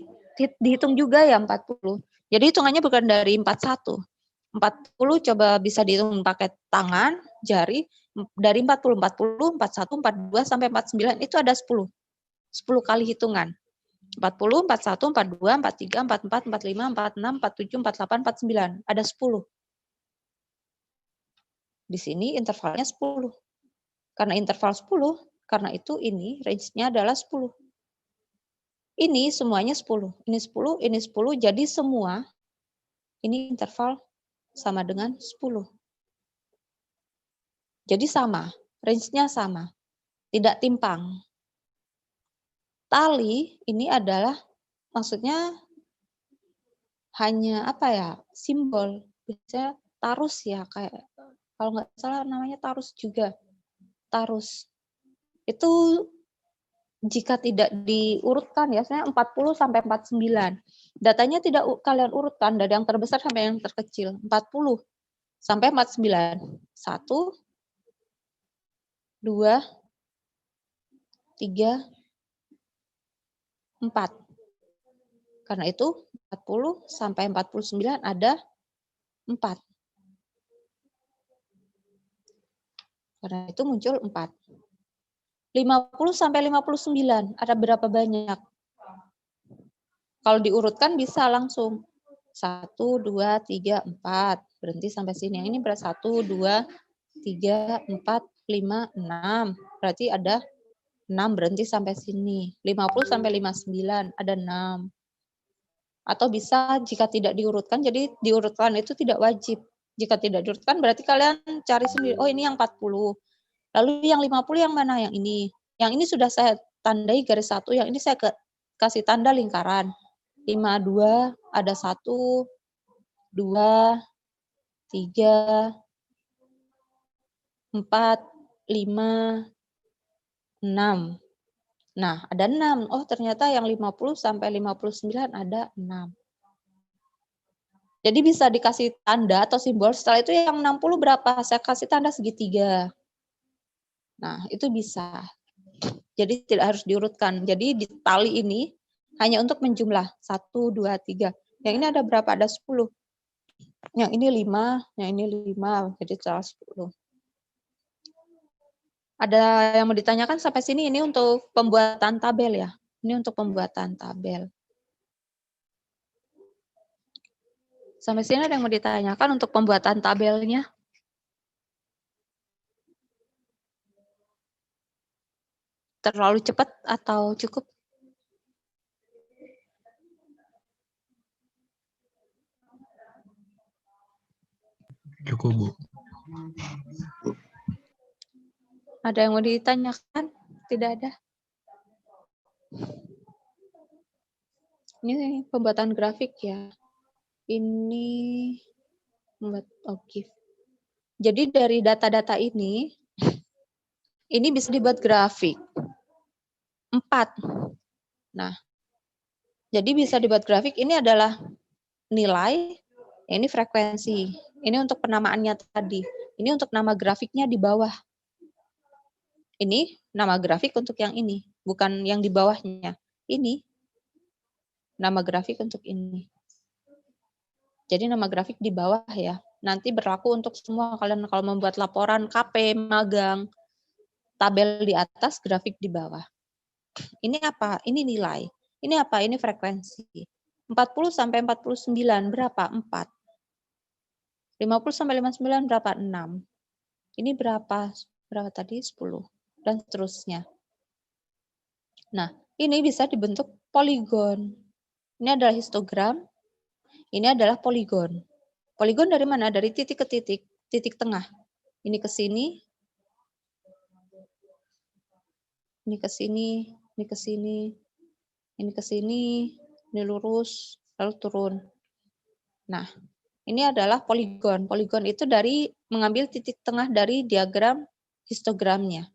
dihitung juga ya 40. Jadi hitungannya bukan dari 41. 40 coba bisa dihitung pakai tangan, jari. Dari 40, 41, 42, sampai 49 itu ada 10. 10 kali hitungan. 40, 41, 42, 43, 44, 45, 46, 47, 48, 49. Ada 10. Di sini intervalnya 10. Karena interval 10, karena itu ini range-nya adalah 10. Ini semuanya 10. Ini 10, ini 10. Jadi semua ini interval sama dengan 10. Jadi sama, range-nya sama. Tidak timpang. Tali ini adalah maksudnya hanya apa ya? Simbol. Biasanya tarus ya, kayak kalau nggak salah namanya tarus juga. Tarus. Itu jika tidak diurutkan ya, saya 40 sampai 49. Datanya tidak kalian urutkan dari yang terbesar sampai yang terkecil. 40 sampai 49. 1, 2, 3, 4. Karena itu 40 sampai 49 ada 4. Karena itu muncul 4. 50 sampai 59 ada berapa banyak? Kalau diurutkan bisa langsung 1, 2, 3, 4. Berhenti sampai sini. Yang ini berarti 1, 2, 3, 4, 5, 6. Berarti ada 6 berhenti sampai sini. 50 sampai 59 ada 6. Atau bisa jika tidak diurutkan, jadi diurutkan itu tidak wajib. Jika tidak diurutkan berarti kalian cari sendiri. Oh ini yang 40. Lalu yang 50 yang mana? Yang ini. Yang ini sudah saya tandai garis 1, yang ini saya kasih tanda lingkaran. 5, 2, ada 1, 2, 3, 4, 5, 6. Nah, ada 6. Oh, ternyata yang 50 sampai 59 ada 6. Jadi bisa dikasih tanda atau simbol. Setelah itu yang 60 berapa? Saya kasih tanda segitiga. Nah, itu bisa. Jadi tidak harus diurutkan. Jadi di tali ini hanya untuk menjumlah 1, 2, 3. Yang ini ada berapa? Ada 10. Yang ini 5, yang ini 5. Jadi total 10. Ada yang mau ditanyakan sampai sini? Ini untuk pembuatan tabel ya. Ini untuk pembuatan tabel. Sampai sini ada yang mau ditanyakan untuk pembuatan tabelnya? Terlalu cepat atau cukup? Cukup, Bu. Ada yang mau ditanyakan? Tidak ada. Ini pembuatan grafik ya. Ini membuat objek. Jadi dari data-data ini bisa dibuat grafik. 4. Nah, jadi bisa dibuat grafik. Ini adalah nilai, ini frekuensi. Ini untuk penamaannya tadi. Ini untuk nama grafiknya di bawah. Ini nama grafik untuk yang ini, bukan yang di bawahnya. Ini nama grafik untuk ini. Jadi nama grafik di bawah ya. Nanti berlaku untuk semua kalian kalau membuat laporan KP, magang, tabel di atas, grafik di bawah. Ini apa? Ini nilai. Ini apa? Ini frekuensi. 40 sampai 49 berapa? 4. 50 sampai 59 berapa? 6. Ini berapa? Berapa tadi? 10. Dan seterusnya. Nah, ini bisa dibentuk poligon. Ini adalah histogram. Ini adalah poligon. Poligon dari mana? Dari titik ke titik. Titik tengah. Ini ke sini. Ini ke sini. Ini ke sini. Ini ke sini. Ini lurus. Lalu turun. Nah, ini adalah poligon. Poligon itu dari mengambil titik tengah dari diagram histogramnya.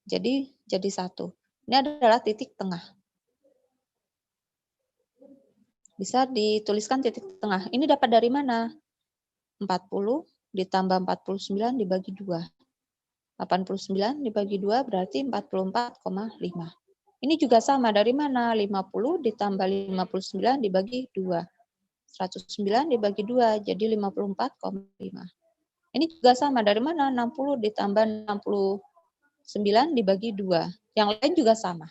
Jadi satu. Ini adalah titik tengah. Bisa dituliskan titik tengah. Ini dapat dari mana? 40 ditambah 49 dibagi 2. 89 dibagi 2 berarti 44,5. Ini juga sama, dari mana? 50 ditambah 59 dibagi 2. 109 dibagi 2, jadi 54,5. Ini juga sama, dari mana? 60 ditambah 69 dibagi 2. Yang lain juga sama.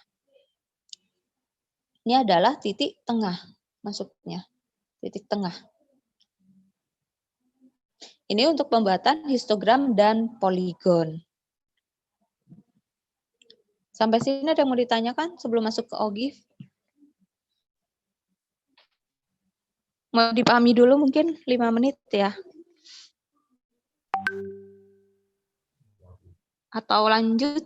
Ini adalah titik tengah, maksudnya. Titik tengah. Ini untuk pembuatan histogram dan poligon. Sampai sini ada yang mau ditanyakan sebelum masuk ke OGIF? Mau dipahami dulu mungkin 5 menit ya. Atau lanjut?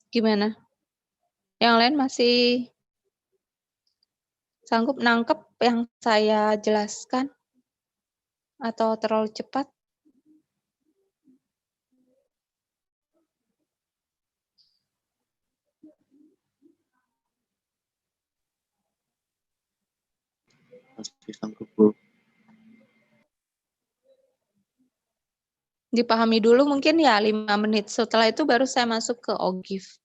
Gimana? Yang lain masih sanggup nangkep yang saya jelaskan? Atau terlalu cepat? Masih sanggup, Bu. Dipahami dulu mungkin ya 5 menit. Setelah itu baru saya masuk ke OGIF.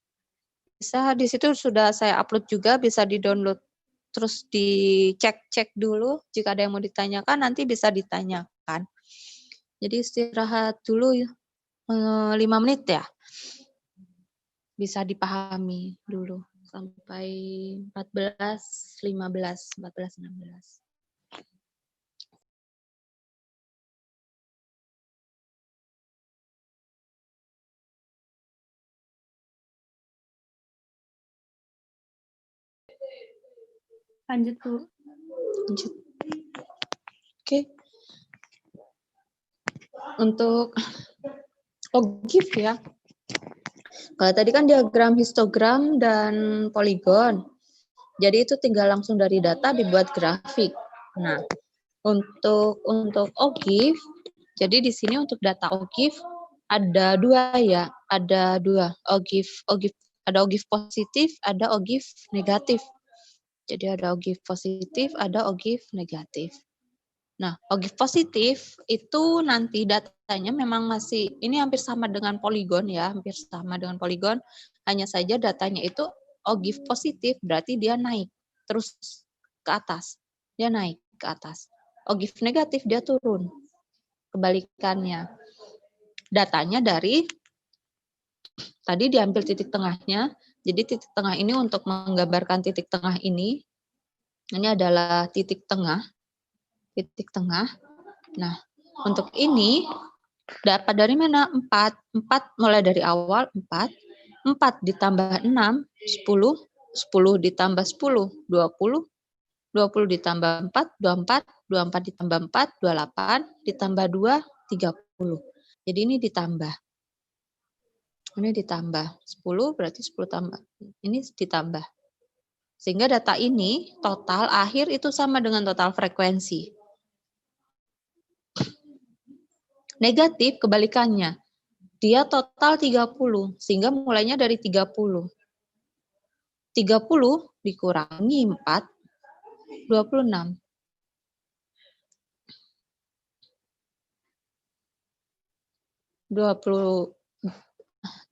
Bisa di situ sudah saya upload juga, bisa di-download. Terus dicek-cek dulu. Jika ada yang mau ditanyakan, nanti bisa ditanyakan. Jadi istirahat dulu 5 menit ya. Bisa dipahami dulu. Sampai 14, 15, 14, 16. Lanjut, Bu. Lanjut. Oke. Untuk OGIF ya. Kalau tadi kan diagram histogram dan poligon. Jadi itu tinggal langsung dari data dibuat grafik. Nah, untuk OGIF, jadi di sini untuk data OGIF ada 2 ya, ada 2 OGIF, ada OGIF positif, ada OGIF negatif. Jadi ada OGIF positif, ada OGIF negatif. Nah, OGIF positif itu nanti datanya memang masih, ini hampir sama dengan poligon ya, hampir sama dengan poligon, hanya saja datanya itu OGIF positif berarti dia naik terus ke atas, dia naik ke atas. OGIF negatif dia turun, kebalikannya. Datanya dari, tadi diambil titik tengahnya, jadi titik tengah ini untuk menggambarkan titik tengah ini adalah titik tengah. Titik tengah. Nah, untuk ini dapat dari mana? 4. 4 mulai dari awal 4. 4 ditambah 6, 10. 10 ditambah 10, 20. 20 ditambah 4, 24. 24 ditambah 4, 28. Ditambah 2, 30. Jadi ini ditambah. Ini ditambah. 10 berarti 10 tambah. Ini ditambah. Sehingga data ini total akhir itu sama dengan total frekuensi. Negatif kebalikannya. Dia total 30, sehingga mulainya dari 30. 30 dikurangi 4, 26.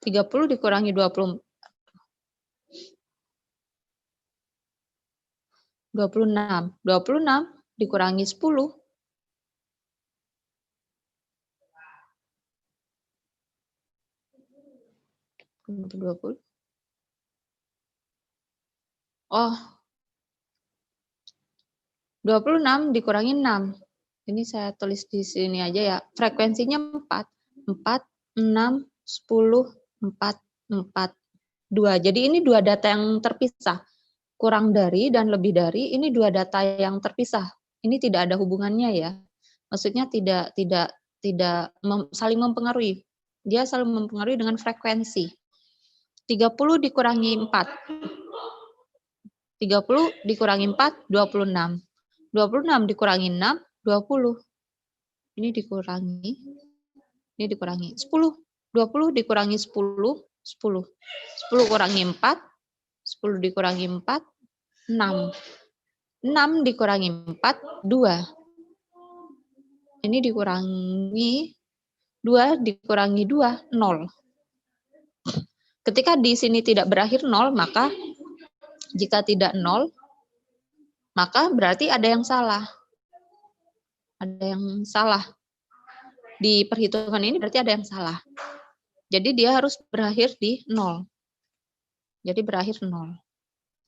30 dikurangi 26 dikurangi 10. Kenapa 20? Oh. 26 dikurangi 6. Ini saya tulis di sini aja ya. Frekuensinya 4. 4, 6, 10, 4, 4, 2. Jadi ini 2 data yang terpisah. Kurang dari dan lebih dari, ini 2 data yang terpisah. Ini tidak ada hubungannya ya. Maksudnya tidak saling mempengaruhi. Dia saling mempengaruhi dengan frekuensi. 30 dikurangi 4. 30 dikurangi 4, 26. 26 dikurangi 6, 20. Ini dikurangi. 10. 20 dikurangi 10, 10. 10 kurangi 4, 10 dikurangi 4, 6. 6 dikurangi 4, 2. Ini dikurangi 2 dikurangi 2, 0. Ketika di sini tidak berakhir 0, maka jika tidak 0, maka berarti ada yang salah. Ada yang salah. Di perhitungan ini berarti ada yang salah. Jadi dia harus berakhir di 0. Jadi berakhir 0.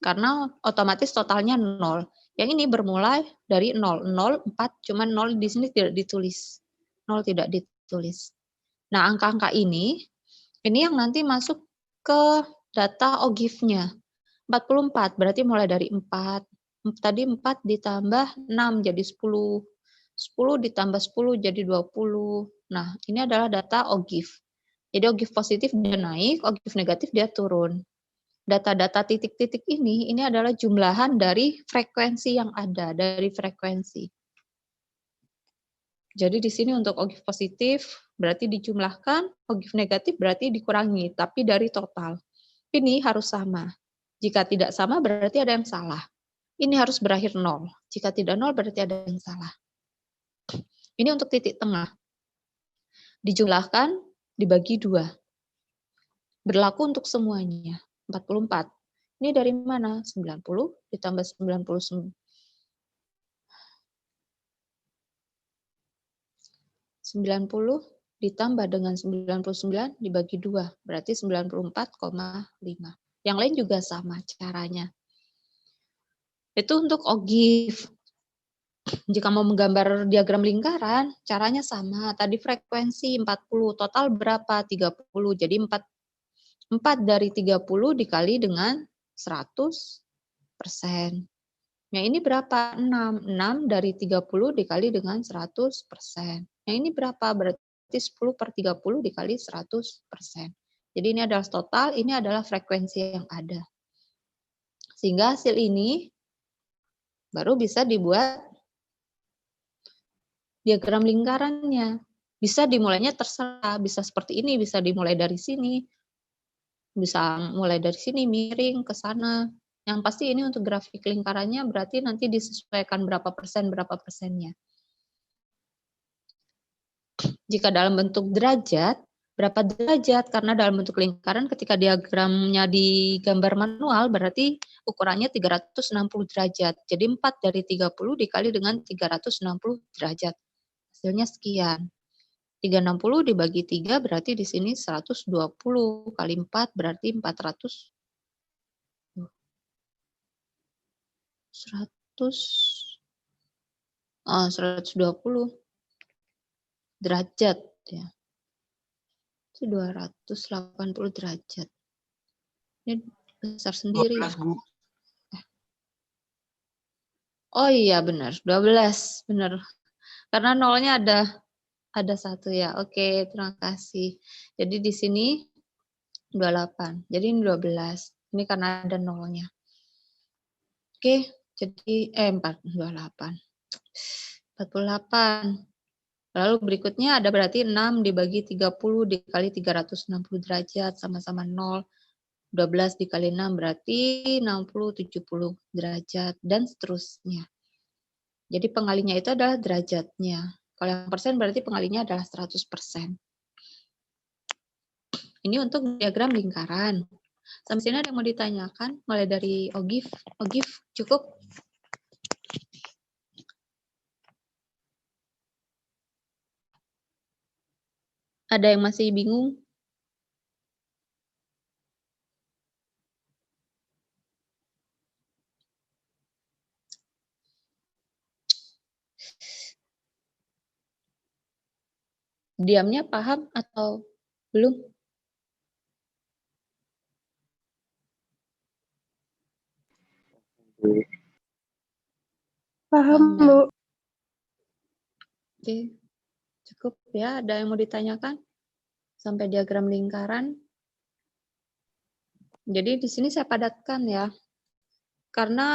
Karena otomatis totalnya 0. Yang ini bermulai dari 0. 0, 4, cuma 0 di sini tidak ditulis. 0 tidak ditulis. Nah, angka-angka ini yang nanti masuk ke data OGIF-nya. 44, berarti mulai dari 4. Tadi 4 ditambah 6 jadi 10. 10 ditambah 10 jadi 20. Nah, ini adalah data OGIF. Jadi OGIF positif dia naik, OGIF negatif dia turun. Data-data titik-titik ini adalah jumlahan dari frekuensi yang ada, dari frekuensi. Jadi di sini untuk OGIF positif berarti dijumlahkan, OGIF negatif berarti dikurangi, tapi dari total. Ini harus sama. Jika tidak sama berarti ada yang salah. Ini harus berakhir 0. Jika tidak 0 berarti ada yang salah. Ini untuk titik tengah. Dijumlahkan, dibagi 2. Berlaku untuk semuanya. 44. Ini dari mana? 90 ditambah 99. 90 ditambah dengan 99 dibagi 2. Berarti 94,5. Yang lain juga sama caranya. Itu untuk OGIF. Jika mau menggambar diagram lingkaran, caranya sama. Tadi frekuensi 40, total berapa? 30. Jadi 4 dari 30 dikali dengan 100%. Yang ini berapa? 6. 6 dari 30 dikali dengan 100%. Yang ini berapa? Berarti 10 per 30 dikali 100%. Jadi ini adalah total, ini adalah frekuensi yang ada. Sehingga hasil ini baru bisa dibuat diagram lingkarannya. Bisa dimulainya terserah, bisa seperti ini, bisa dimulai dari sini, bisa mulai dari sini, miring ke sana. Yang pasti ini untuk grafik lingkarannya berarti nanti disesuaikan berapa persennya. Jika dalam bentuk derajat, berapa derajat? Karena dalam bentuk lingkaran ketika diagramnya digambar manual berarti ukurannya 360 derajat. Jadi 4 dari 30 dikali dengan 360 derajat. Hasilnya sekian. 360 dibagi 3 berarti di sini 120 kali 4 berarti 400. 120 derajat ya. Itu 280 derajat. Ini besar sendiri. 12, Bu. Oh iya benar, 12 benar. Karena nolnya ada 1 ya. Oke, terima kasih. Jadi di sini 28. Jadi ini 12. Ini karena ada nolnya. Oke, jadi 48. Lalu berikutnya ada berarti 6 dibagi 30 dikali 360 derajat sama-sama 0. 12 dikali 6 berarti 60, 70 derajat dan seterusnya. Jadi pengalinya itu adalah derajatnya. Kalau yang persen berarti pengalinya adalah 100%. Ini untuk diagram lingkaran. Sampai sini ada yang mau ditanyakan? Mulai dari OGIF. OGIF cukup? Ada yang masih bingung? Diamnya paham atau belum? Paham, Paham ya? Bu. Oke, cukup ya. Ada yang mau ditanyakan? Sampai diagram lingkaran. Jadi di sini saya padatkan ya. karena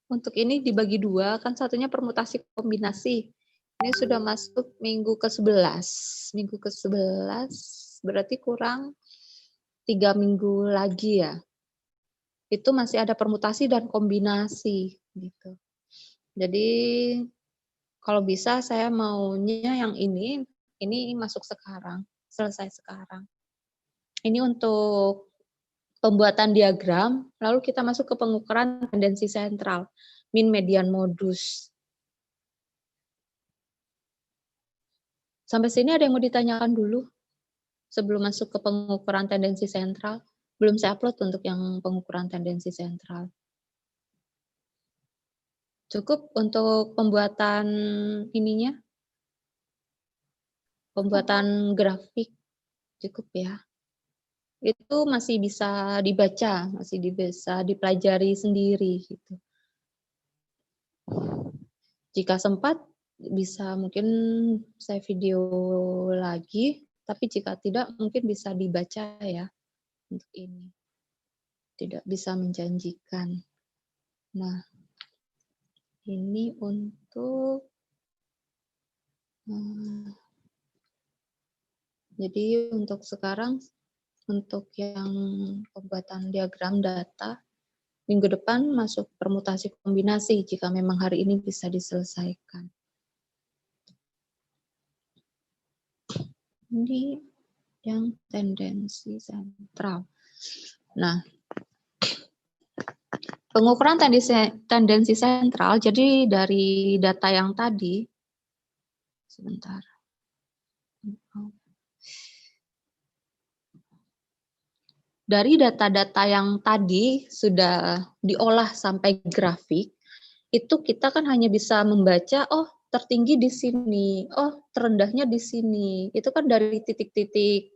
untuk ini dibagi dua, kan satunya permutasi kombinasi. Ini sudah masuk minggu ke-11. Minggu ke-11 berarti kurang 3 minggu lagi ya. Itu masih ada permutasi dan kombinasi gitu. Jadi kalau bisa saya maunya yang ini masuk sekarang, selesai sekarang. Ini untuk pembuatan diagram, lalu kita masuk ke pengukuran tendensi sentral, min, median, modus. Sampai sini ada yang mau ditanyakan dulu sebelum masuk ke pengukuran tendensi sentral? Belum saya upload untuk yang pengukuran tendensi sentral. Cukup untuk pembuatan ininya? Pembuatan grafik, cukup ya. Itu masih bisa dibaca, masih bisa dipelajari sendiri gitu. Jika sempat bisa mungkin saya video lagi, tapi jika tidak mungkin bisa dibaca ya untuk ini. Tidak bisa menjanjikan. Nah, ini untuk jadi untuk sekarang untuk yang pembuatan diagram data minggu depan masuk permutasi kombinasi jika memang hari ini bisa diselesaikan. Ini yang tendensi sentral. Nah, pengukuran tendensi sentral, jadi dari data yang tadi, sebentar. Dari data-data yang tadi sudah diolah sampai grafik, itu kita kan hanya bisa membaca, oh tertinggi di sini, oh terendahnya di sini. Itu kan dari titik-titik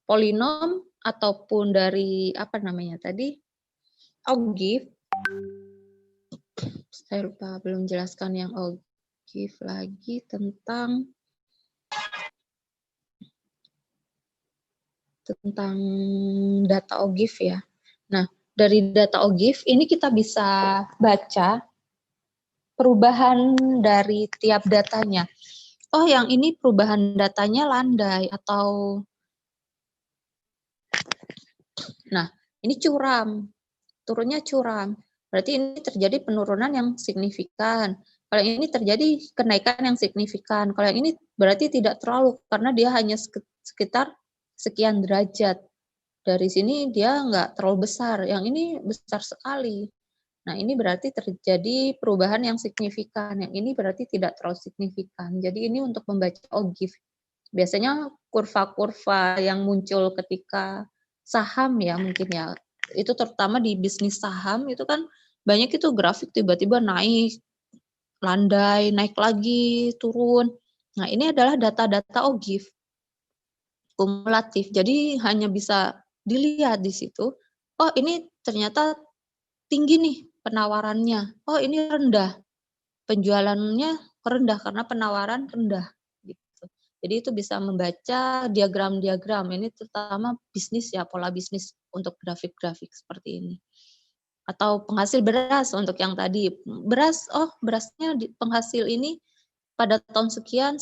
polinom ataupun dari apa namanya tadi, OGIF. Saya lupa belum jelaskan yang OGIF lagi tentang data OGIF ya. Nah, dari data OGIF ini kita bisa baca perubahan dari tiap datanya. Oh, yang ini perubahan datanya landai atau nah, ini curam. Turunnya curam. Berarti ini terjadi penurunan yang signifikan. Kalau yang ini terjadi kenaikan yang signifikan. Kalau yang ini berarti tidak terlalu karena dia hanya sekitar sekian derajat. Dari sini dia nggak terlalu besar, yang ini besar sekali. Nah, ini berarti terjadi perubahan yang signifikan, yang ini berarti tidak terlalu signifikan. Jadi ini untuk membaca OGIF. Biasanya kurva-kurva yang muncul ketika saham ya mungkin ya, itu terutama di bisnis saham itu kan banyak itu grafik tiba-tiba naik, landai, naik lagi, turun. Nah, ini adalah data-data OGIF kumulatif. Jadi hanya bisa dilihat di situ, oh ini ternyata tinggi nih penawarannya, oh ini rendah, penjualannya rendah karena penawaran rendah. Gitu. Jadi itu bisa membaca diagram-diagram, ini terutama bisnis ya, pola bisnis untuk grafik-grafik seperti ini. Atau penghasil beras untuk yang tadi, beras, oh berasnya penghasil ini pada tahun sekian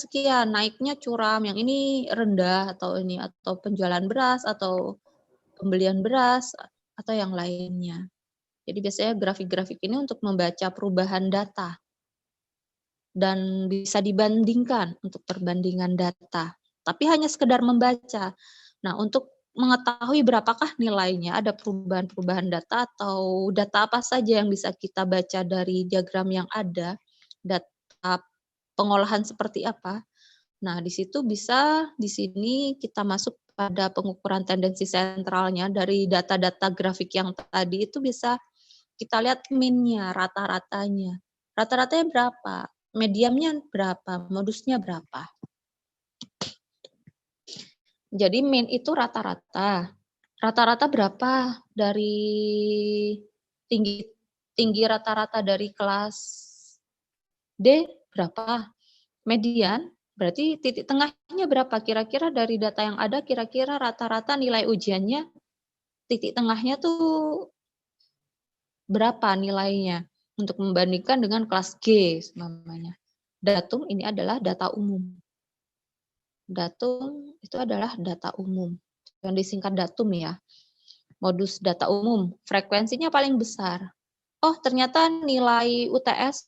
naiknya curam, yang ini rendah atau ini atau penjualan beras atau pembelian beras atau yang lainnya. Jadi biasanya grafik-grafik ini untuk membaca perubahan data dan bisa dibandingkan untuk perbandingan data. Tapi hanya sekedar membaca. Nah, untuk mengetahui berapakah nilainya, ada perubahan-perubahan data atau data apa saja yang bisa kita baca dari diagram yang ada, data pengolahan seperti apa. Nah, di situ bisa di sini kita masuk pada pengukuran tendensi sentralnya dari data-data grafik yang tadi itu bisa kita lihat min-nya, rata-ratanya. Rata-ratanya berapa? Mediannya berapa? Modusnya berapa? Jadi min itu rata-rata. Rata-rata berapa dari tinggi rata-rata dari kelas D berapa? Median berarti titik tengahnya berapa? Kira-kira dari data yang ada, kira-kira rata-rata nilai ujiannya titik tengahnya tuh berapa nilainya untuk membandingkan dengan kelas G namanya. Datum ini adalah data umum. Datum itu adalah data umum. Yang disingkat datum ya. Modus data umum, frekuensinya paling besar. Oh, ternyata nilai UTS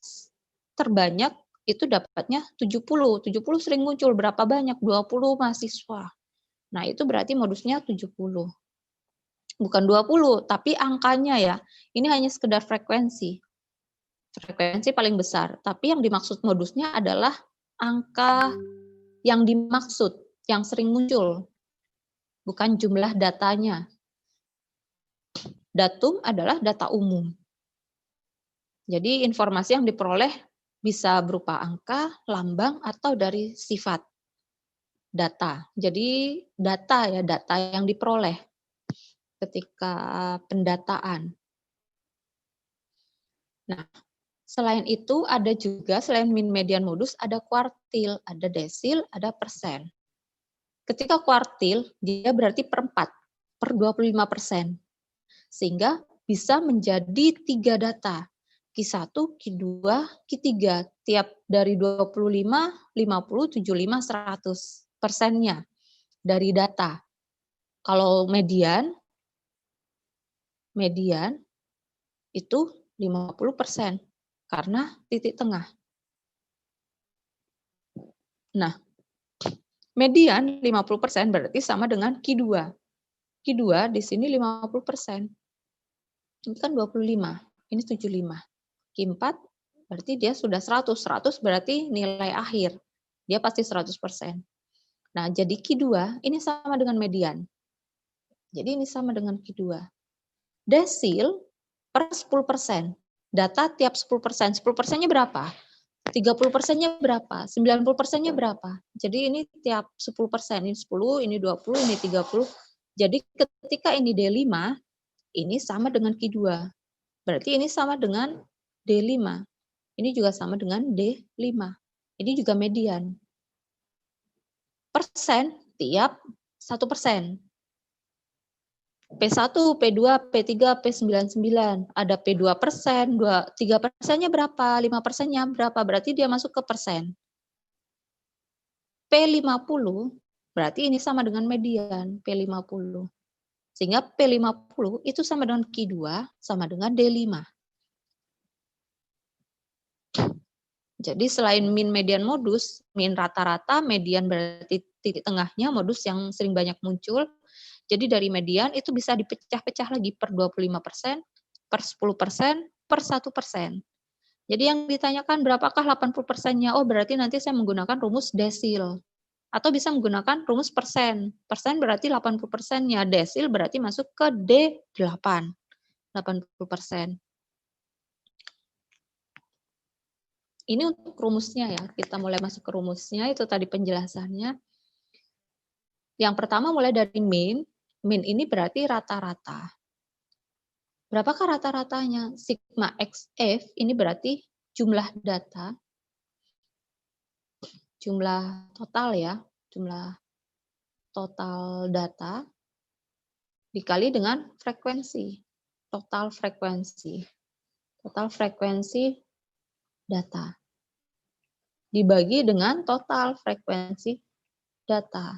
terbanyak itu dapatnya 70. 70 sering muncul berapa banyak? 20 mahasiswa. Nah, itu berarti modusnya 70. Bukan 20, tapi angkanya ya. Ini hanya sekedar frekuensi. Frekuensi paling besar, tapi yang dimaksud modusnya adalah angka yang dimaksud, yang sering muncul. Bukan jumlah datanya. Datum adalah data umum. Jadi informasi yang diperoleh bisa berupa angka, lambang, atau dari sifat data. Jadi data ya, data yang diperoleh ketika pendataan. Nah, selain itu ada juga, selain min, median, modus, ada kuartil, ada desil, ada persen. Ketika kuartil, dia berarti per 4, per 25%. Sehingga bisa menjadi 3 data. Q1, Q2, Q3. Tiap dari 25, 50, 75, 100%-nya dari data. Kalau median itu 50% karena titik tengah. Nah, median 50% berarti sama dengan Q2. Q2 di sini 50%. Ini kan 25, ini 75. Q4 berarti dia sudah 100. 100 berarti nilai akhir. Dia pasti 100%. Nah, jadi Q2 ini sama dengan median. Jadi ini sama dengan Q2. Desil per 10%. Data tiap 10%. 10%-nya berapa? 30%-nya berapa? 90%-nya berapa? Jadi ini tiap 10%. Ini 10, ini 20, ini 30. Jadi ketika ini D5, ini sama dengan Q2. Berarti ini sama dengan D5. Ini juga sama dengan D5. Ini juga median. Persen tiap 1%. P1, P2, P3, P99. Ada P2%, 3%-nya berapa? 5%-nya berapa? Berarti dia masuk ke persen. P50 berarti ini sama dengan median, P50. Sehingga P50 itu sama dengan Q2, sama dengan D5. Jadi selain min, median, modus, min rata-rata, median berarti titik tengahnya, modus yang sering banyak muncul. Jadi dari median itu bisa dipecah-pecah lagi per 25%, per 10%, per 1%. Jadi yang ditanyakan berapakah 80%-nya? Oh, berarti nanti saya menggunakan rumus desil. Atau bisa menggunakan rumus persen. Persen berarti 80%-nya. Desil berarti masuk ke D8. 80%. Ini untuk rumusnya ya. Kita mulai masuk ke rumusnya. Itu tadi penjelasannya. Yang pertama mulai dari min. Min ini berarti rata-rata. Berapakah rata-ratanya? Sigma XF ini berarti jumlah data. Jumlah total ya. Jumlah total data dikali dengan frekuensi. Total frekuensi. Total frekuensi data. Dibagi dengan total frekuensi data.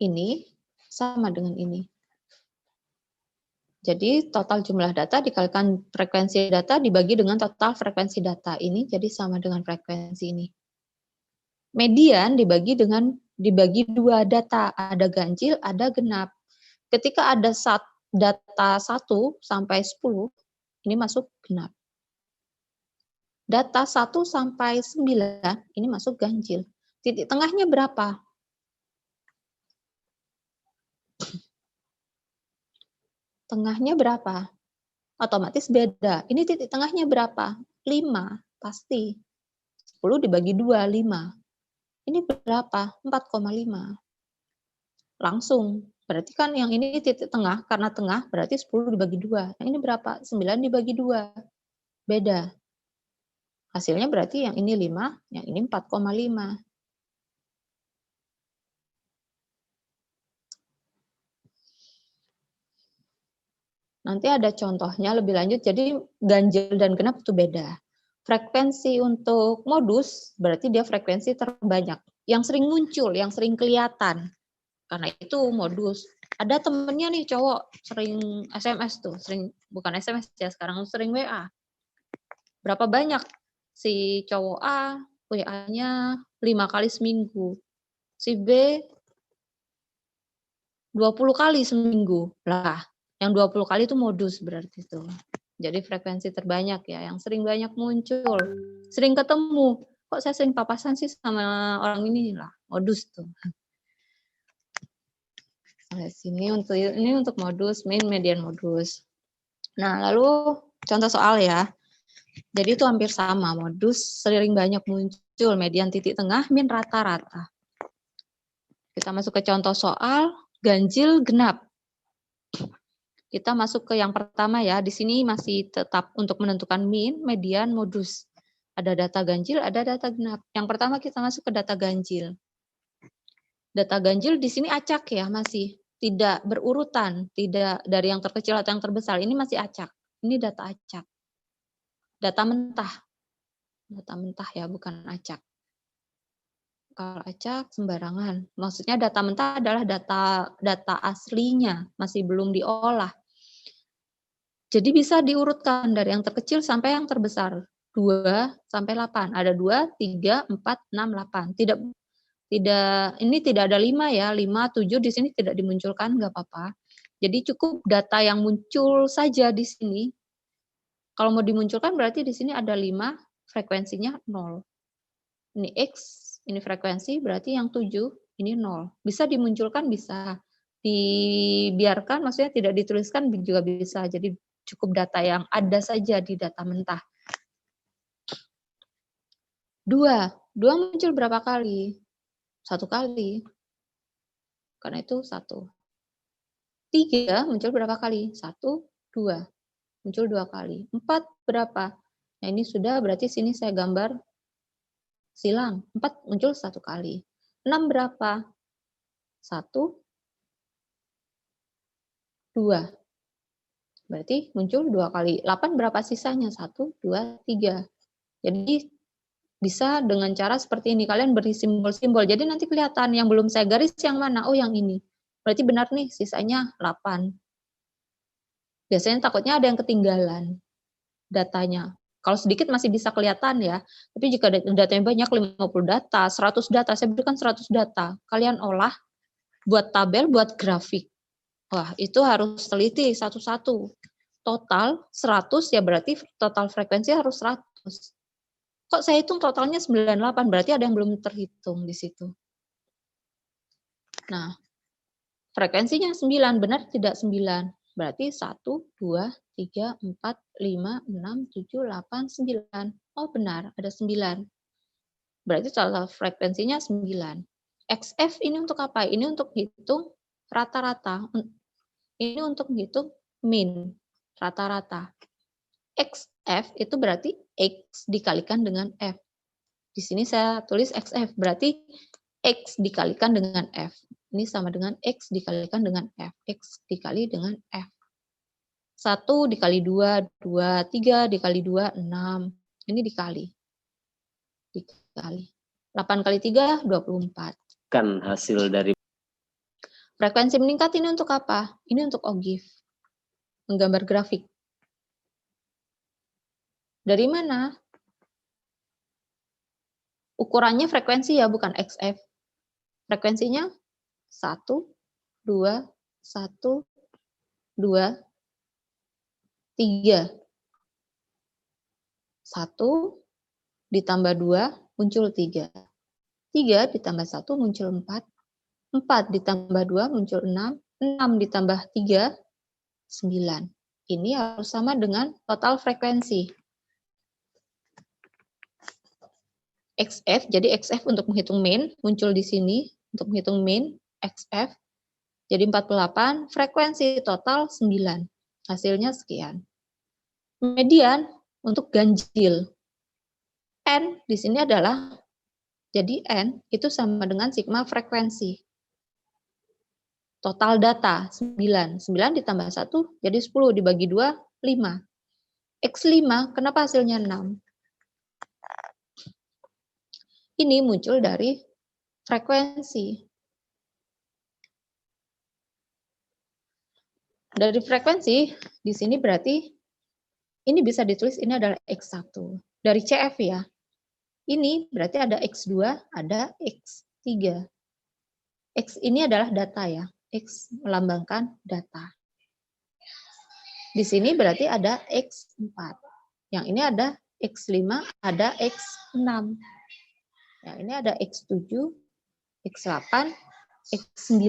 Ini sama dengan ini. Jadi total jumlah data dikalikan frekuensi data dibagi dengan total frekuensi data. Ini jadi sama dengan frekuensi ini. Median dibagi 2 data, ada ganjil, ada genap. Ketika ada data 1 sampai 10, ini masuk genap. Data 1 sampai 9, ini masuk ganjil. Titik tengahnya berapa? Tengahnya berapa? Otomatis beda. Ini titik tengahnya berapa? 5, pasti. 10 dibagi 2, 5. Ini berapa? 4,5. Langsung. Berarti kan yang ini titik tengah, karena tengah berarti 10 dibagi 2. Yang ini berapa? 9 dibagi 2. Beda. Hasilnya berarti yang ini 5, yang ini 4,5. Nanti ada contohnya lebih lanjut, jadi ganjil dan genap itu beda. Frekuensi untuk modus berarti dia frekuensi terbanyak. Yang sering muncul, yang sering kelihatan. Karena itu modus. Ada temennya nih cowok sering SMS tuh, bukan SMS ya sekarang, sering WA. Berapa banyak si cowok A WA-nya 5 kali seminggu. Si B 20 kali seminggu. Lah, yang 20 kali itu modus berarti itu. Jadi frekuensi terbanyak ya, yang sering banyak muncul. Sering ketemu. Kok saya sering papasan sih sama orang ini lah, modus tuh. Nah, sini untuk modus, main, median, modus. Nah, lalu contoh soal ya. Jadi itu hampir sama, modus sering banyak muncul, median titik tengah, min rata-rata. Kita masuk ke contoh soal, ganjil genap. Kita masuk ke yang pertama ya, di sini masih tetap untuk menentukan min, median, modus. Ada data ganjil, ada data genap. Yang pertama kita masuk ke data ganjil. Data ganjil di sini acak ya, masih tidak berurutan, tidak dari yang terkecil atau yang terbesar. Ini masih acak. Ini data acak. Data mentah. Data mentah ya, bukan acak. Kalau acak sembarangan. Maksudnya data mentah adalah data aslinya, masih belum diolah. Jadi bisa diurutkan dari yang terkecil sampai yang terbesar. 2 sampai 8. Ada 2, 3, 4, 6, 8. Ini tidak ada 5 ya, 5, 7 di sini tidak dimunculkan, nggak apa-apa. Jadi cukup data yang muncul saja di sini. Kalau mau dimunculkan berarti di sini ada 5, frekuensinya 0. Ini X, ini frekuensi, berarti yang 7, ini 0. Bisa dimunculkan, bisa. Dibiarkan, maksudnya tidak dituliskan juga bisa. Jadi cukup data yang ada saja di data mentah. 2 muncul berapa kali? 1 kali. Karena itu 1. 3 muncul berapa kali? 1, 2. Muncul 2 kali. 4 berapa? Nah ini sudah, berarti sini saya gambar silang. 4 muncul 1 kali. 6 berapa? 1, 2. Berarti muncul 2 kali. 8 berapa sisanya? 1, 2, 3. Jadi bisa dengan cara seperti ini. Kalian beri simbol-simbol. Jadi nanti kelihatan yang belum saya garis yang mana. Oh yang ini. Berarti benar nih sisanya 8. Biasanya takutnya ada yang ketinggalan datanya. Kalau sedikit masih bisa kelihatan ya. Tapi jika datanya banyak, 50 data, 100 data, saya berikan 100 data. Kalian olah, buat tabel, buat grafik. Wah, itu harus teliti satu-satu. Total 100 ya berarti total frekuensi harus 100. Kok saya hitung totalnya 98, berarti ada yang belum terhitung di situ. Nah, frekuensinya 9, benar tidak 9? Berarti 1, 2, 3, 4, 5, 6, 7, 8, 9. Oh benar, ada 9. Berarti total frekuensinya 9. XF ini untuk apa? Ini untuk hitung rata-rata. Ini untuk hitung min, rata-rata. XF itu berarti X dikalikan dengan F. Di sini saya tulis XF, berarti X dikalikan dengan F. Ini sama dengan X dikalikan dengan F. X dikali dengan F. 1 dikali 2, 2, 3 dikali 2, 6. Ini dikali. 8 kali 3, 24. Kan hasil dari Frekuensi meningkat ini untuk apa? Ini untuk OGIF. Menggambar grafik. Dari mana? Ukurannya frekuensi ya, bukan XF. Frekuensinya 1, 2, 1, 2, 3. 1 ditambah 2 muncul 3. 3 ditambah 1 muncul 4. 4 ditambah 2 muncul 6. 6 ditambah 3, 9. Ini harus sama dengan total frekuensi. XF, jadi XF untuk menghitung min, muncul di sini, untuk menghitung min, XF, jadi 48, frekuensi total 9. Hasilnya sekian. Median untuk ganjil. N di sini adalah, jadi N itu sama dengan sigma frekuensi. Total data 9. 9 ditambah 1 jadi 10, dibagi 2, 5. X5, kenapa hasilnya 6? Ini muncul dari frekuensi. Dari frekuensi, di sini berarti ini bisa ditulis ini adalah X1. Dari CF ya. Ini berarti ada X2, ada X3. X ini adalah data ya. X melambangkan data. Di sini berarti ada X4. Yang ini ada X5, ada X6. Yang ini ada X7, X8, X9.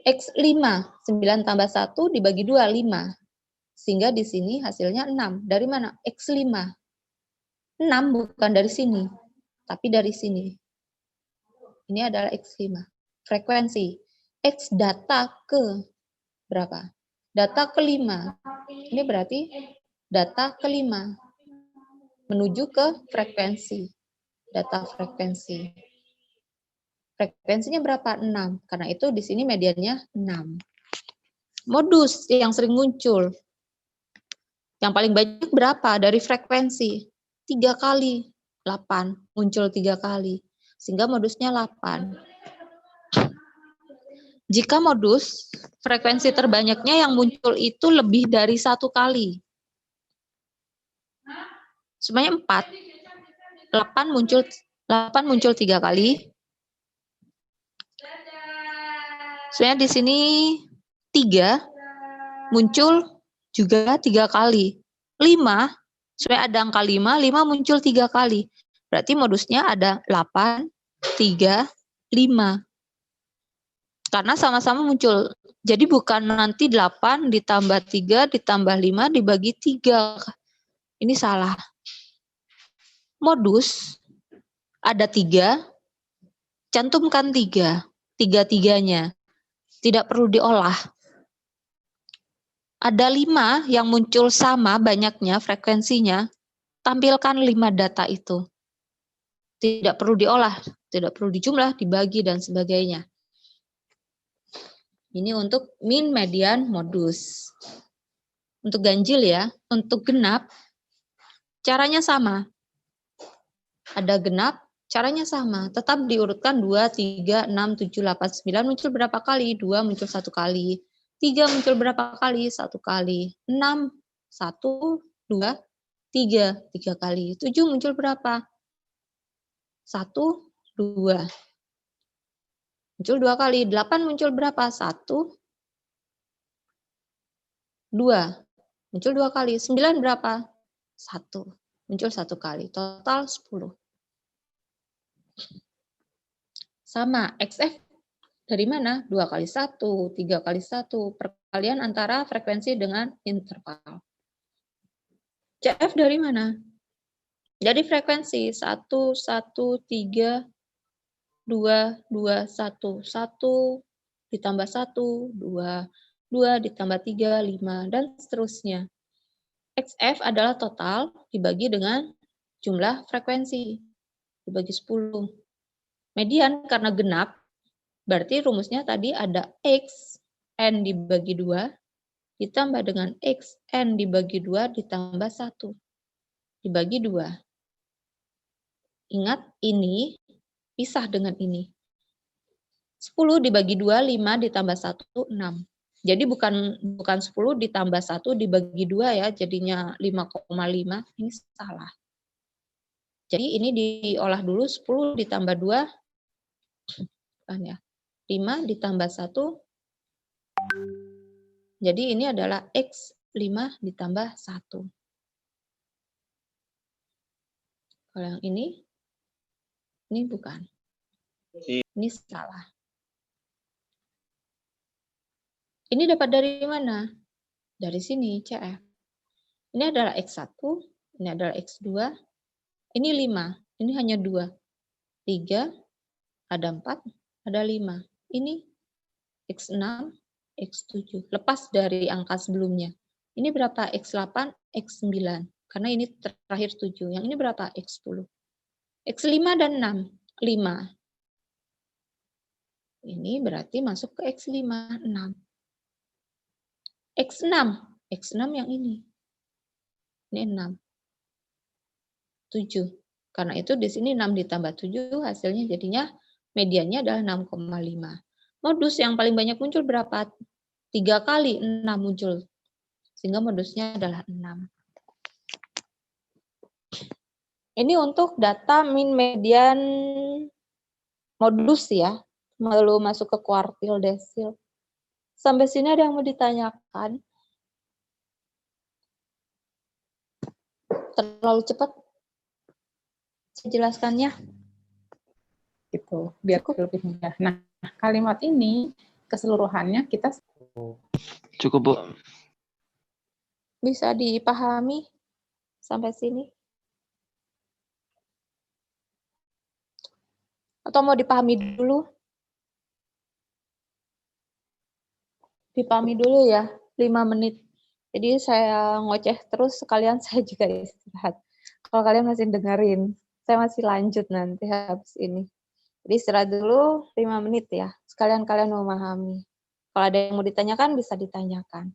X5, 9 tambah 1 dibagi 2, 5. Sehingga di sini hasilnya 6. Dari mana? X5. 6 bukan dari sini, tapi dari sini. Ini adalah X5. Frekuensi. X data ke berapa? Data ke-5. Ini berarti data ke-5. Menuju ke frekuensi. Data frekuensi. Frekuensinya berapa? 6. Karena itu di sini mediannya 6. Modus yang sering muncul. Yang paling banyak berapa? Dari frekuensi. 3 kali. 8. Muncul 3 kali. Sehingga modusnya 8. Jika modus, frekuensi terbanyaknya yang muncul itu lebih dari 1 kali. Sebenarnya 4. 8 muncul 3 kali. Sebenarnya di sini 3 muncul juga 3 kali. 5, sebenarnya ada angka 5 muncul 3 kali. Berarti modusnya ada 8, 3, 5. Karena sama-sama muncul. Jadi bukan nanti 8 ditambah 3 ditambah 5 dibagi 3. Ini salah. Modus ada 3, cantumkan 3. 3-3-nya. Tidak perlu diolah. Ada 5 yang muncul sama banyaknya frekuensinya, tampilkan 5 data itu. Tidak perlu diolah, tidak perlu dijumlah, dibagi, dan sebagainya. Ini untuk min, median, modus. Untuk ganjil ya, untuk genap, caranya sama. Ada genap, caranya sama. Tetap diurutkan 2, 3, 6, 7, 8, 9. Muncul berapa kali? 2 muncul 1 kali. 3 muncul berapa kali? 1 kali. 6, 1, 2, 3. 3 kali. 7 muncul berapa? 1, 2. Muncul 2 kali. 8 muncul berapa? 1, 2. Muncul 2 kali. 9 berapa? 1. Muncul 1 kali. Total 10. Sama, XF dari mana? 2 kali 1, 3 kali 1. Perkalian antara frekuensi dengan interval. CF dari mana? Dari frekuensi 1, 1, 3, 2, 2, 1, 1 ditambah 1, 2, 2 ditambah 3, 5, dan seterusnya. XF adalah total dibagi dengan jumlah frekuensi, dibagi 10. Median karena genap, berarti rumusnya tadi ada X, N dibagi 2, ditambah dengan X, N dibagi 2, ditambah 1, dibagi 2. Ingat, ini pisah dengan ini. 10 dibagi 2, 5 ditambah 1, 6. Jadi bukan 10 ditambah 1 dibagi 2 ya, jadinya 5,5. Ini salah. Jadi ini diolah dulu 10 ditambah 2, kan ya, 5 ditambah 1. Jadi ini adalah X5 ditambah 1. Kalau yang ini bukan. Ini salah. Ini dapat dari mana? Dari sini, CF. Ini adalah X1, ini adalah X2, ini 5, ini hanya 2. 3, ada 4, ada 5. Ini X6, X7. Lepas dari angka sebelumnya. Ini berapa? X8, X9. Karena ini terakhir 7. Yang ini berapa? X10. X5 dan 6. 5. Ini berarti masuk ke X5, 6. X6, X6 yang ini. Ini 6. 7. Karena itu di sini 6 ditambah 7 hasilnya jadinya mediannya adalah 6,5. Modus yang paling banyak muncul berapa? 3 kali 6 muncul. Sehingga modusnya adalah 6. Ini untuk data min median modus ya. Lalu masuk ke kuartil desil. Sampai sini ada yang mau ditanyakan? Terlalu cepat? Saya jelaskannya. Gitu, biar lebih mudah. Nah, kalimat ini keseluruhannya kita Cukup, Bu. Bisa dipahami sampai sini? Atau mau dipahami dulu? Dipahami dulu ya, 5 menit. Jadi saya ngoceh terus, sekalian saya juga istirahat. Kalau kalian masih dengerin, saya masih lanjut nanti habis ini. Jadi istirahat dulu 5 menit ya, sekalian kalian memahami. Kalau ada yang mau ditanyakan, bisa ditanyakan.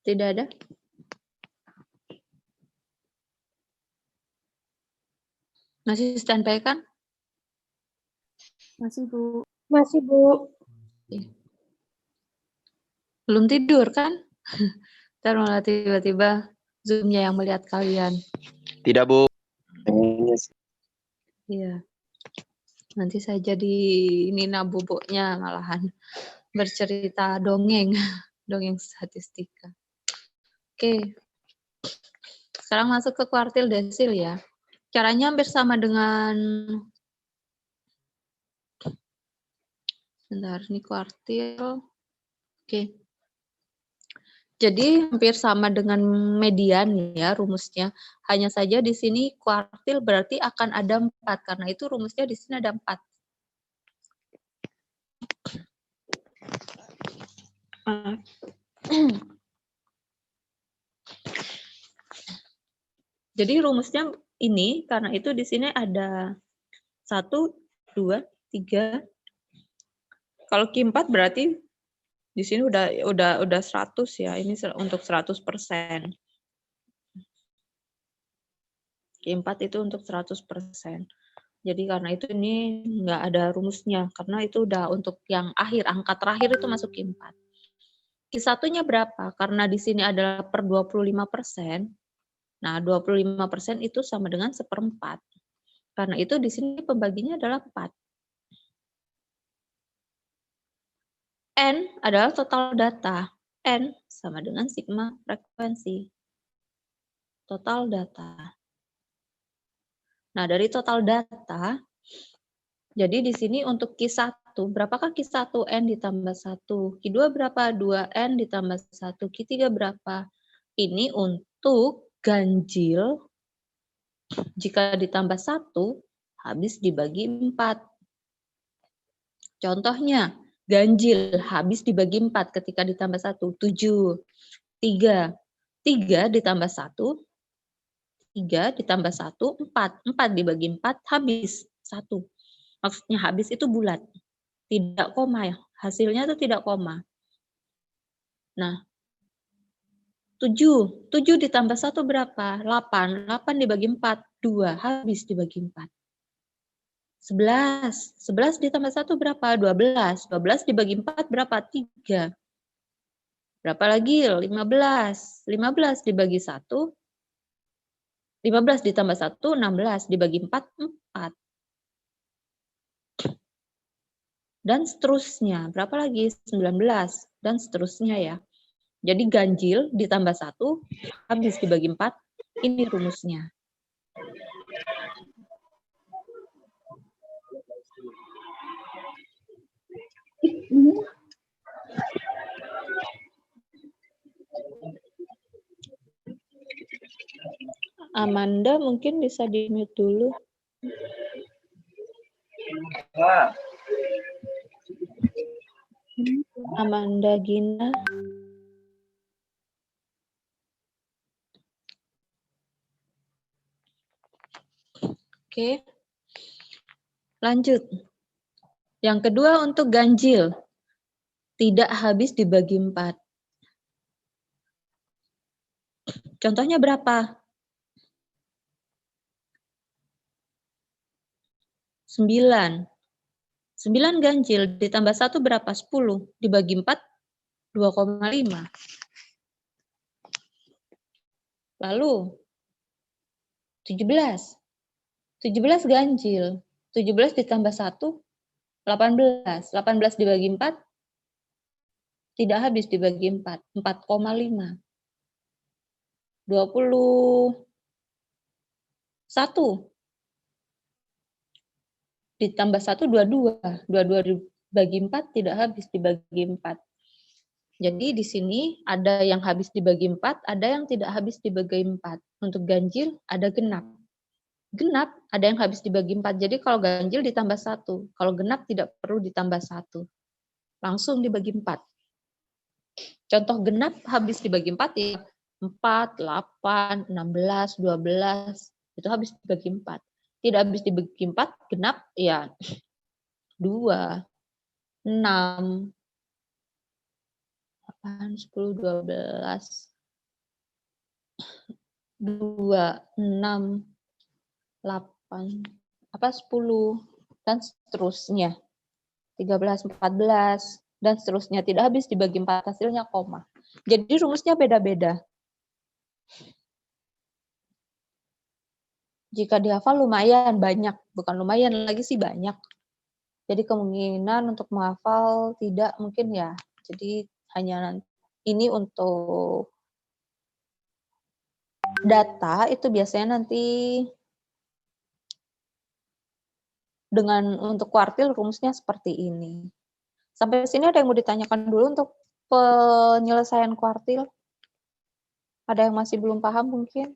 Tidak ada? Masih standby kan? Masih, Bu. Masih, Bu. Belum tidur kan? Ntar malah tiba-tiba Zoom-nya yang melihat kalian. Tidak, Bu. Kayaknya sih. Iya. Nanti saya jadi Nina boboknya malahan. Bercerita dongeng. Dongeng statistika. Oke. Sekarang masuk ke kuartil desil ya. Caranya hampir sama dengan bentar, ini kuartil. Oke. Jadi hampir sama dengan median ya rumusnya. Hanya saja di sini kuartil berarti akan ada 4 karena itu rumusnya di sini ada 4. Jadi rumusnya ini karena itu di sini ada 1, 2, 3. Kalau Q4 berarti di sini udah 100 ya. Ini untuk 100%. Q4 itu untuk 100%. Jadi karena itu ini nggak ada rumusnya karena itu udah untuk yang akhir, angka terakhir itu masuk Q4. Q1-nya berapa? Karena di sini adalah per 25%. Nah, 25% itu sama dengan 1/4. Karena itu di sini pembaginya adalah 4. N adalah total data. N sama dengan sigma frekuensi. Total data. Nah, dari total data, jadi di sini untuk Q1, berapakah Q1 N ditambah 1? Q2 berapa? 2N ditambah 1. Q3 berapa? Ini untuk ganjil, jika ditambah 1, habis dibagi 4. Contohnya, ganjil habis dibagi 4 ketika ditambah 1, 7. 3. 3 ditambah 1, 3 ditambah 1, 4. 4 dibagi 4, habis 1. Maksudnya habis itu bulat. Tidak koma ya. Hasilnya itu tidak koma. Nah, 7. 7 ditambah 1 berapa? 8. 8 dibagi 4, 2. Habis dibagi 4. 11. 11 ditambah 1 berapa? 12. 12 dibagi 4 berapa? 3. Berapa lagi? 15. 15 dibagi 1. 15 ditambah 1, 16 dibagi 4, 4. Dan seterusnya. Berapa lagi? 19. Dan seterusnya ya. Jadi ganjil ditambah 1, habis dibagi 4. Ini rumusnya. Amanda mungkin bisa di-mute dulu. Amanda Gina. Oke. Lanjut. Yang kedua untuk ganjil. Tidak habis dibagi 4. Contohnya berapa? 9. 9 ganjil ditambah 1 berapa? 10. Dibagi 4, 2,5. Lalu 17. 17 ganjil. 17 ditambah 1, 18. 18 dibagi 4, tidak habis dibagi 4. 4,5. 21. Ditambah 1, 22. 22 dibagi 4, tidak habis dibagi 4. Jadi di sini ada yang habis dibagi 4, ada yang tidak habis dibagi 4. Untuk ganjil ada genap. Genap ada yang habis dibagi 4. Jadi kalau ganjil ditambah 1. Kalau genap tidak perlu ditambah 1. Langsung dibagi 4. Contoh genap habis dibagi 4 ya 4, 8, 16, 12. Itu habis dibagi 4. Tidak habis dibagi 4, genap ya 2, 6, 8, 10, 12, 2, 6, 8, 10, dan seterusnya. 13, 14, dan seterusnya. Tidak habis dibagi 4, hasilnya koma. Jadi rumusnya beda-beda. Jika dihafal lumayan banyak, bukan lumayan lagi sih banyak. Jadi kemungkinan untuk menghafal tidak mungkin ya. Jadi hanya ini untuk data itu biasanya nanti dengan untuk kuartil rumusnya seperti ini. Sampai sini ada yang mau ditanyakan dulu untuk penyelesaian kuartil? Ada yang masih belum paham mungkin?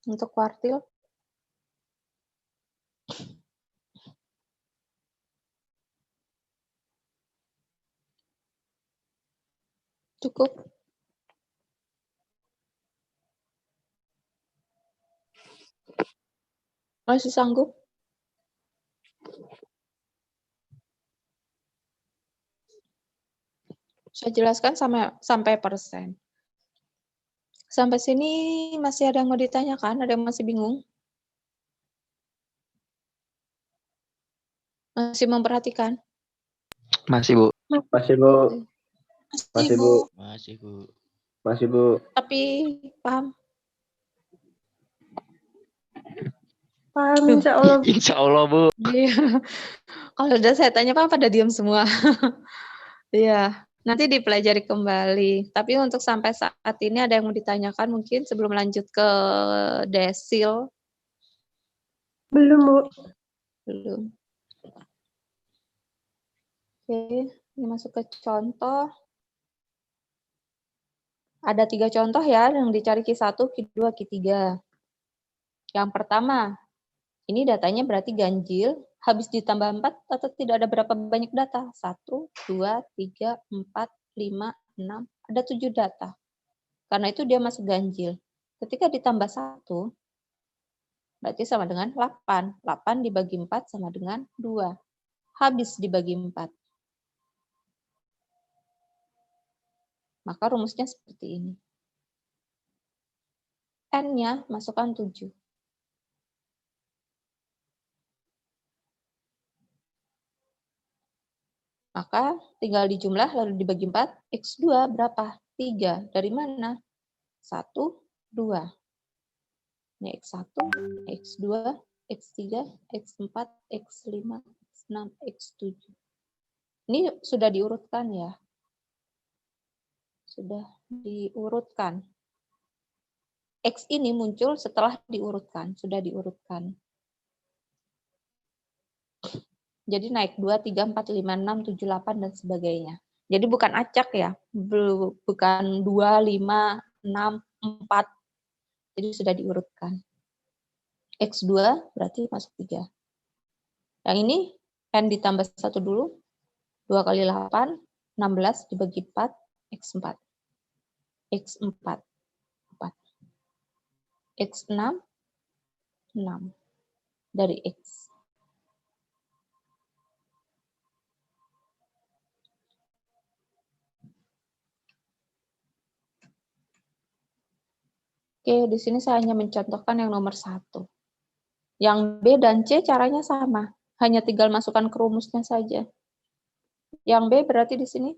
Untuk kuartil? Cukup? Masih sanggup? Saya jelaskan sampai persen. Sampai sini masih ada yang mau ditanyakan? Ada yang masih bingung? Masih memperhatikan? Masih, Bu. Masih, Bu. Masih, Bu. Masih, Bu. Masih, Bu. Tapi paham? Paham, insya Allah. Insya Allah, Bu. Iya. Kalau udah saya tanya apa pada diam semua. Iya, nanti dipelajari kembali. Tapi untuk sampai saat ini ada yang mau ditanyakan mungkin sebelum lanjut ke desil? Belum, Bu. Belum. Oke, ini masuk ke contoh. Ada 3 contoh ya yang dicari Q1, Q2, Q3. Yang pertama, ini datanya berarti ganjil, habis ditambah 4 atau tidak ada berapa banyak data? 1, 2, 3, 4, 5, 6, ada 7 data. Karena itu dia masuk ganjil. Ketika ditambah 1, berarti sama dengan 8. 8 dibagi 4 sama dengan 2. Habis dibagi 4. Maka rumusnya seperti ini. N-nya masukkan 7. Maka tinggal dijumlah lalu dibagi 4. X2 berapa? 3. Dari mana? 1, 2. Ini X1, X2, X3, X4, X5, X6, X7. Ini sudah diurutkan ya. Sudah diurutkan. X ini muncul setelah diurutkan. Sudah diurutkan. Jadi naik 2, 3, 4, 5, 6, 7, 8, dan sebagainya. Jadi bukan acak ya. Bukan 2, 5, 6, 4. Jadi sudah diurutkan. X2 berarti masuk 3. Yang ini N ditambah 1 dulu. 2 kali 8, 16 dibagi 4, X4. X4. 4. X6, 6 dari X. Oke, di sini saya hanya mencontohkan yang nomor 1. Yang B dan C caranya sama, hanya tinggal masukkan ke rumusnya saja. Yang B berarti di sini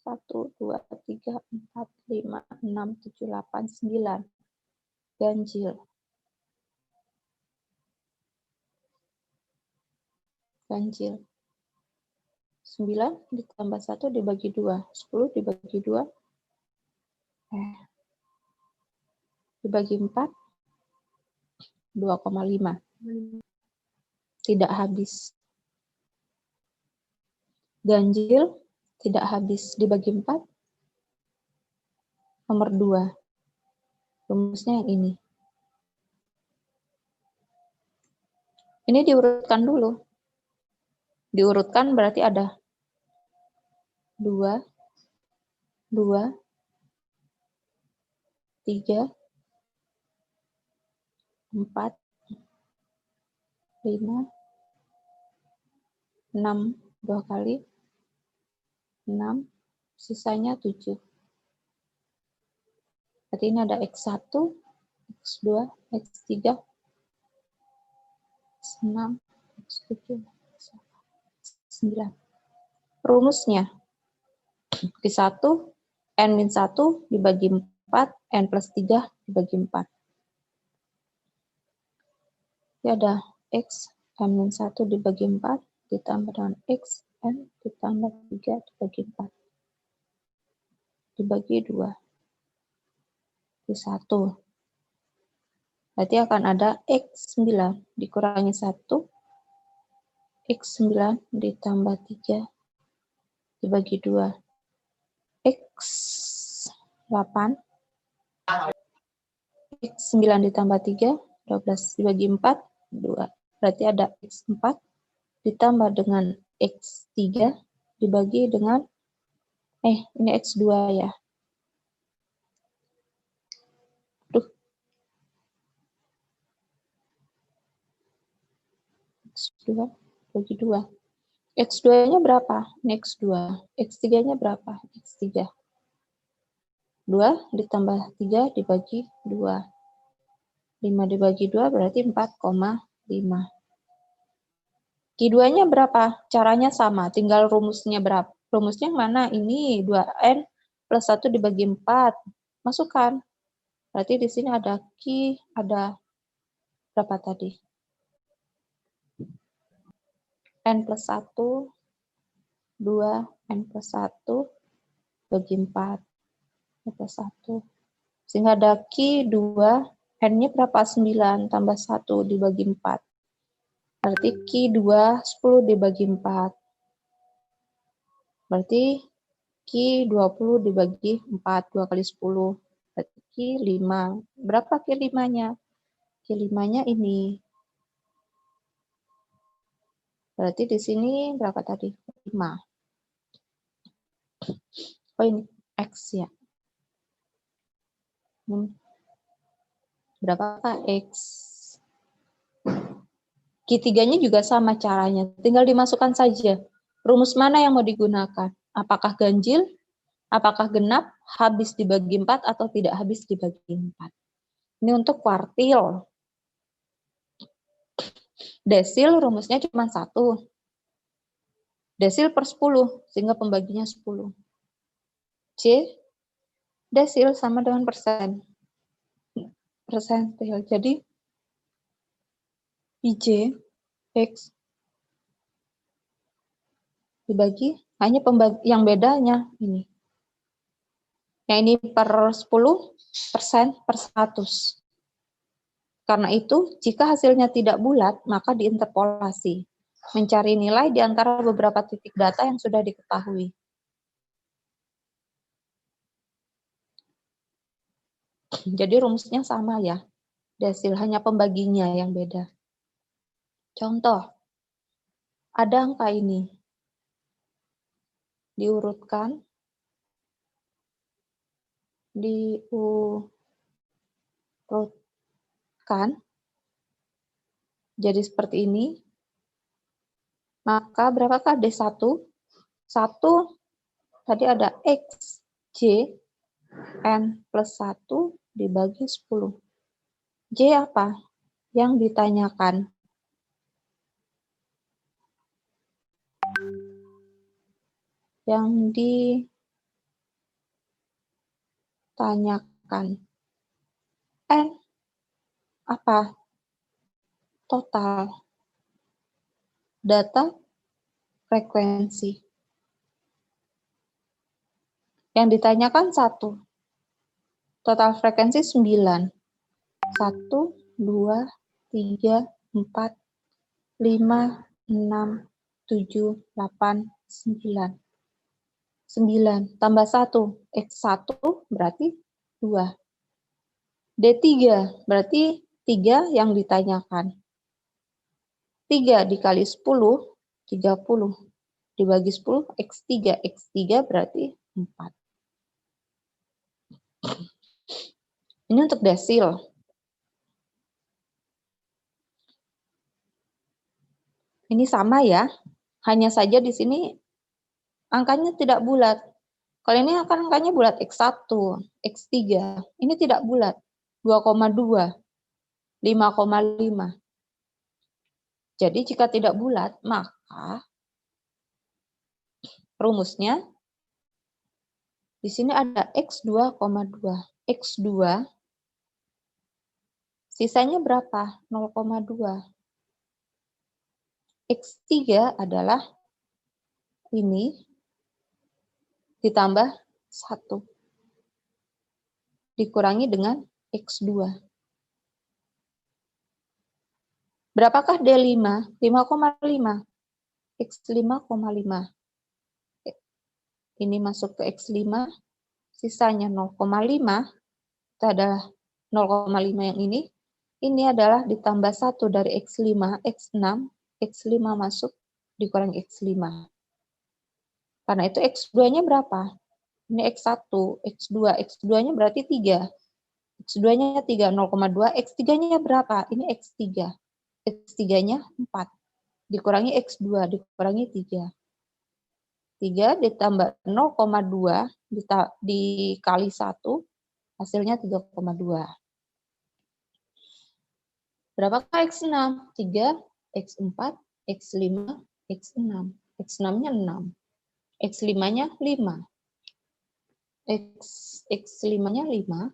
1, 2, 3, 4, 5, 6, 7, 8, 9. Ganjil. Ganjil. 9 ditambah 1 dibagi 2. 10 dibagi 2. Dibagi 4. 2,5. Tidak habis. Ganjil tidak habis dibagi 4. Nomor 2. Rumusnya yang ini. Ini diurutkan dulu. Diurutkan berarti ada 2, 2, 3, 4, 5, 6, 2 kali, 6, sisanya 7. Berarti ini ada X1, X2, X3, X6, X7, X9. Rumusnya, di 1, N-1 dibagi 4, N plus 3 dibagi 4. Ini ada X, N-1 dibagi 4, ditambah dengan X, N ditambah 3 dibagi 4. Dibagi 2. Di 1. Berarti akan ada X9 dikurangi 1, X9 ditambah 3 dibagi 2. X8, X9 ditambah 3, 12 dibagi 4, 2. Berarti ada X4 ditambah dengan X3 dibagi dengan, ini X2 ya. X2 bagi 2. X2-nya berapa? Ini X2. X3-nya berapa? X3. 2 ditambah 3 dibagi 2. 5 dibagi 2 berarti 4,5. Q2-nya berapa? Caranya sama, tinggal rumusnya berapa? Rumusnya mana? Ini 2N plus 1 dibagi 4. Masukkan. Berarti di sini ada Q, ada berapa tadi? N plus 1, 2, N plus 1, bagi 4. N plus 1. Sehingga ada Q2, N-nya berapa? 9, tambah 1 dibagi 4. Berarti Q2, 10 dibagi 4. Berarti Q20 dibagi 4, 2 kali 10. Berarti Q5. Berapa Q5-nya? Q5-nya ini. Berarti di sini berapa tadi? 5. Oh ini X ya. Berapakah X? Q3-nya juga sama caranya. Tinggal dimasukkan saja. Rumus mana yang mau digunakan? Apakah ganjil? Apakah genap? Habis dibagi 4 atau tidak habis dibagi 4? Ini untuk kuartil. Desil rumusnya cuma 1. Desil per 10, sehingga pembaginya 10. C, desil sama dengan persen. Persentil. Jadi, IJ, X, dibagi, hanya yang bedanya ini. Yang ini per 10% per 100. Karena itu, jika hasilnya tidak bulat, maka diinterpolasi. Mencari nilai di antara beberapa titik data yang sudah diketahui. Jadi rumusnya sama ya. Desil, hanya pembaginya yang beda. Contoh, ada angka ini. Diurutkan. Diurut. tanyakan jadi seperti ini, maka berapakah D1? 1 tadi ada X, J, N plus 1 dibagi 10. J apa? Yang ditanyakan. Yang ditanyakan. N apa? Total. Data frekuensi. Yang ditanyakan 1. Total frekuensi 9. 1, 2, 3, 4, 5, 6, 7, 8, 9. 9 tambah 1. X1 berarti 2. D3 berarti 3 yang ditanyakan. 3 dikali 10, 30. Dibagi 10, X3. X3 berarti 4. Ini untuk desil. Ini sama ya, hanya saja di sini angkanya tidak bulat. Kalau ini akan angkanya bulat X1, X3. Ini tidak bulat, 2,2, 5,5. Jadi jika tidak bulat, maka rumusnya di sini ada X2,2. X2 sisanya berapa? 0,2. X3 adalah ini ditambah 1. Dikurangi dengan X2. Berapakah D5? 5,5. X5,5. Ini masuk ke X5, sisanya 0,5. Itu adalah 0,5 yang ini. Ini adalah ditambah 1 dari X5, X6. X5 masuk, dikurangi X5. Karena itu X2-nya berapa? Ini X1, X2. X2-nya berarti 3. X2-nya 3, 0,2. X3-nya berapa? Ini X3. X3-nya 4. Dikurangi X2, dikurangi 3. 3 ditambah 0,2 dikali 1, hasilnya 3,2. Berapakah X6? 3, X4, X5, X6. X6-nya 6. X5-nya 5. X5-nya 5,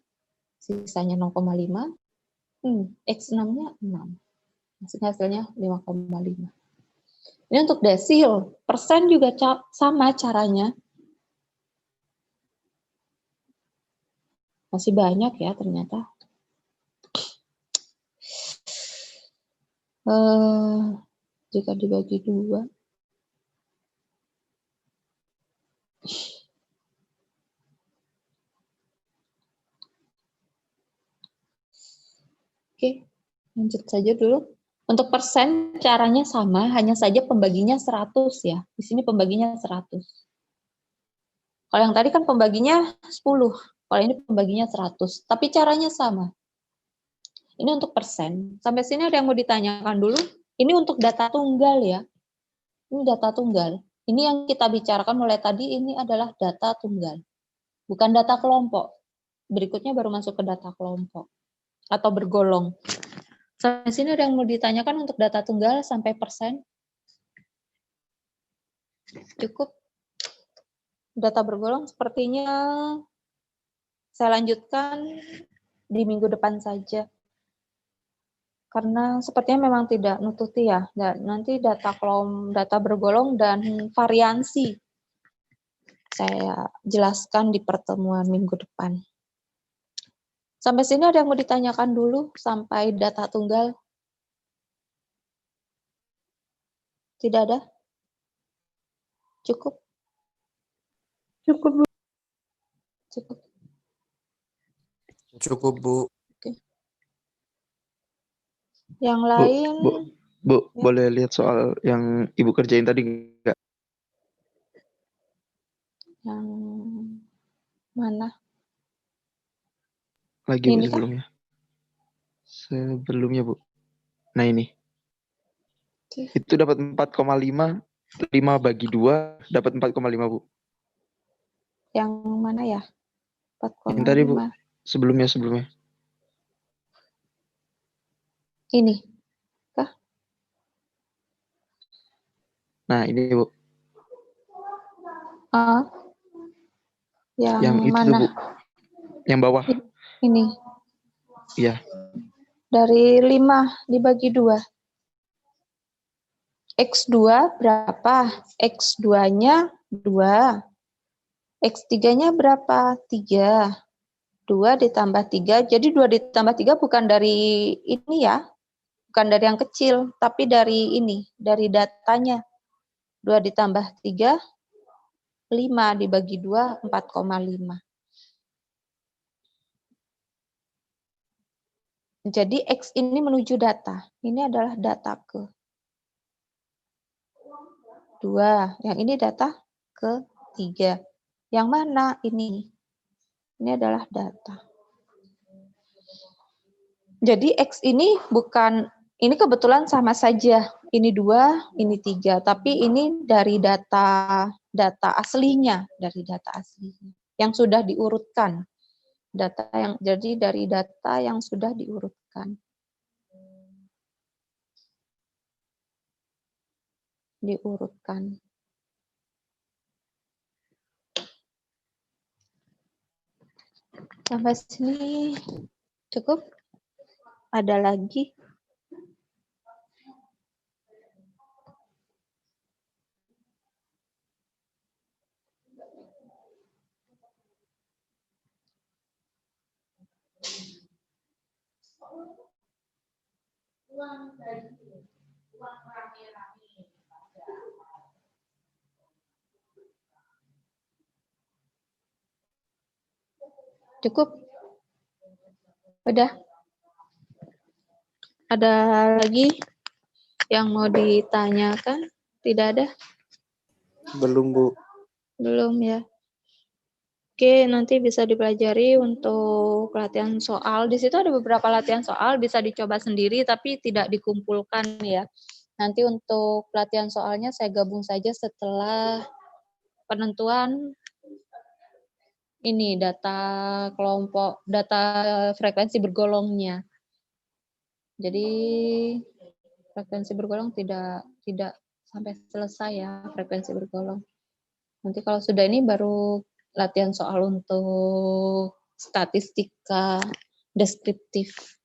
sisanya 0,5. X6-nya 6. Hasilnya 5,5. Ini untuk desil. Persen juga sama caranya. Masih banyak ya ternyata. Jika dibagi 2. Oke, lanjut saja dulu. Untuk persen caranya sama, hanya saja pembaginya 100 ya. Di sini pembaginya 100. Kalau yang tadi kan pembaginya 10. Kalau ini pembaginya 100. Tapi caranya sama. Ini untuk persen. Sampai sini ada yang mau ditanyakan dulu? Ini untuk data tunggal ya. Ini data tunggal. Ini yang kita bicarakan mulai tadi, ini adalah data tunggal. Bukan data kelompok. Berikutnya baru masuk ke data kelompok. Atau bergolong. Sampai sini ada yang mau ditanyakan untuk data tunggal sampai persen? Cukup? Data bergolong sepertinya saya lanjutkan di minggu depan saja. Karena sepertinya memang tidak nututi ya. Nanti data bergolong dan variansi saya jelaskan di pertemuan minggu depan. Sampai sini ada yang mau ditanyakan dulu sampai data tunggal? Tidak ada? Cukup? Cukup, Bu. Cukup. Cukup, Bu. Oke. Yang lain? Bu, Ya. boleh lihat soal yang Ibu kerjain tadi nggak? Yang mana? Lagi Bu Ini kah? sebelumnya. sebelumnya, Bu. Nah, ini. Oke. Itu dapat 4,5. 5 bagi 2 dapat 4,5, Bu. Yang mana ya? Yang tadi, Bu. 4,5. Sebelumnya. Ini. Kah? Nah, ini, Bu. Yang Yang itu mana? tuh, Bu. Yang bawah. Ini. Iya. Dari 5 dibagi 2. X2 berapa? X2-nya 2. X3-nya berapa? 3. 2 ditambah 3. Jadi 2 ditambah 3 bukan dari ini ya. Bukan dari yang kecil, tapi dari ini, dari datanya. 2 ditambah 3, 5 dibagi 2, 4,5. Jadi X ini menuju data. Ini adalah data ke 2. Yang ini data ke 3. Yang mana ini? Ini adalah data. Jadi X ini bukan, ini kebetulan sama saja. Ini 2, ini 3. Tapi ini dari data aslinya. Dari data aslinya. Yang sudah diurutkan. Jadi dari data yang sudah diurutkan. Sampai sini cukup? Ada lagi? Cukup? Udah? Ada lagi yang mau ditanyakan? Tidak ada? Belum, Bu. Belum ya? Oke, nanti bisa dipelajari untuk latihan soal. Di situ ada beberapa latihan soal, bisa dicoba sendiri, tapi tidak dikumpulkan ya. Nanti untuk latihan soalnya saya gabung saja setelah penentuan ini data kelompok, data frekuensi bergolongnya. Jadi frekuensi bergolong tidak sampai selesai ya frekuensi bergolong. Nanti kalau sudah ini baru latihan soal untuk statistika deskriptif.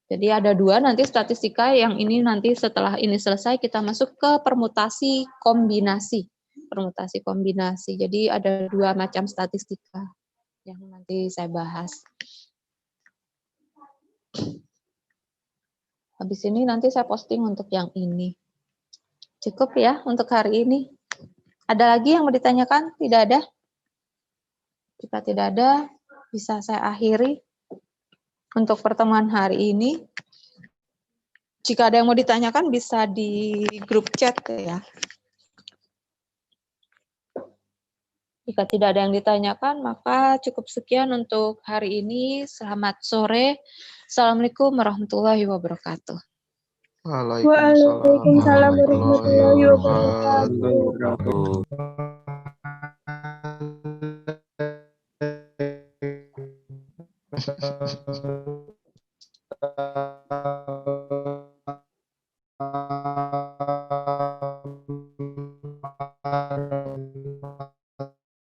Jadi ada 2 nanti statistika, yang ini nanti setelah ini selesai kita masuk ke permutasi kombinasi. Permutasi kombinasi. Jadi ada 2 macam statistika yang nanti saya bahas. Habis ini nanti saya posting untuk yang ini. Cukup ya untuk hari ini. Ada lagi yang mau ditanyakan? Tidak ada? Jika tidak ada, bisa saya akhiri untuk pertemuan hari ini. Jika ada yang mau ditanyakan, bisa di grup chat ya. Jika tidak ada yang ditanyakan, maka cukup sekian untuk hari ini. Selamat sore. Assalamualaikum warahmatullahi wabarakatuh. Waalaikumsalam warahmatullahi wabarakatuh. Wabarakatuh.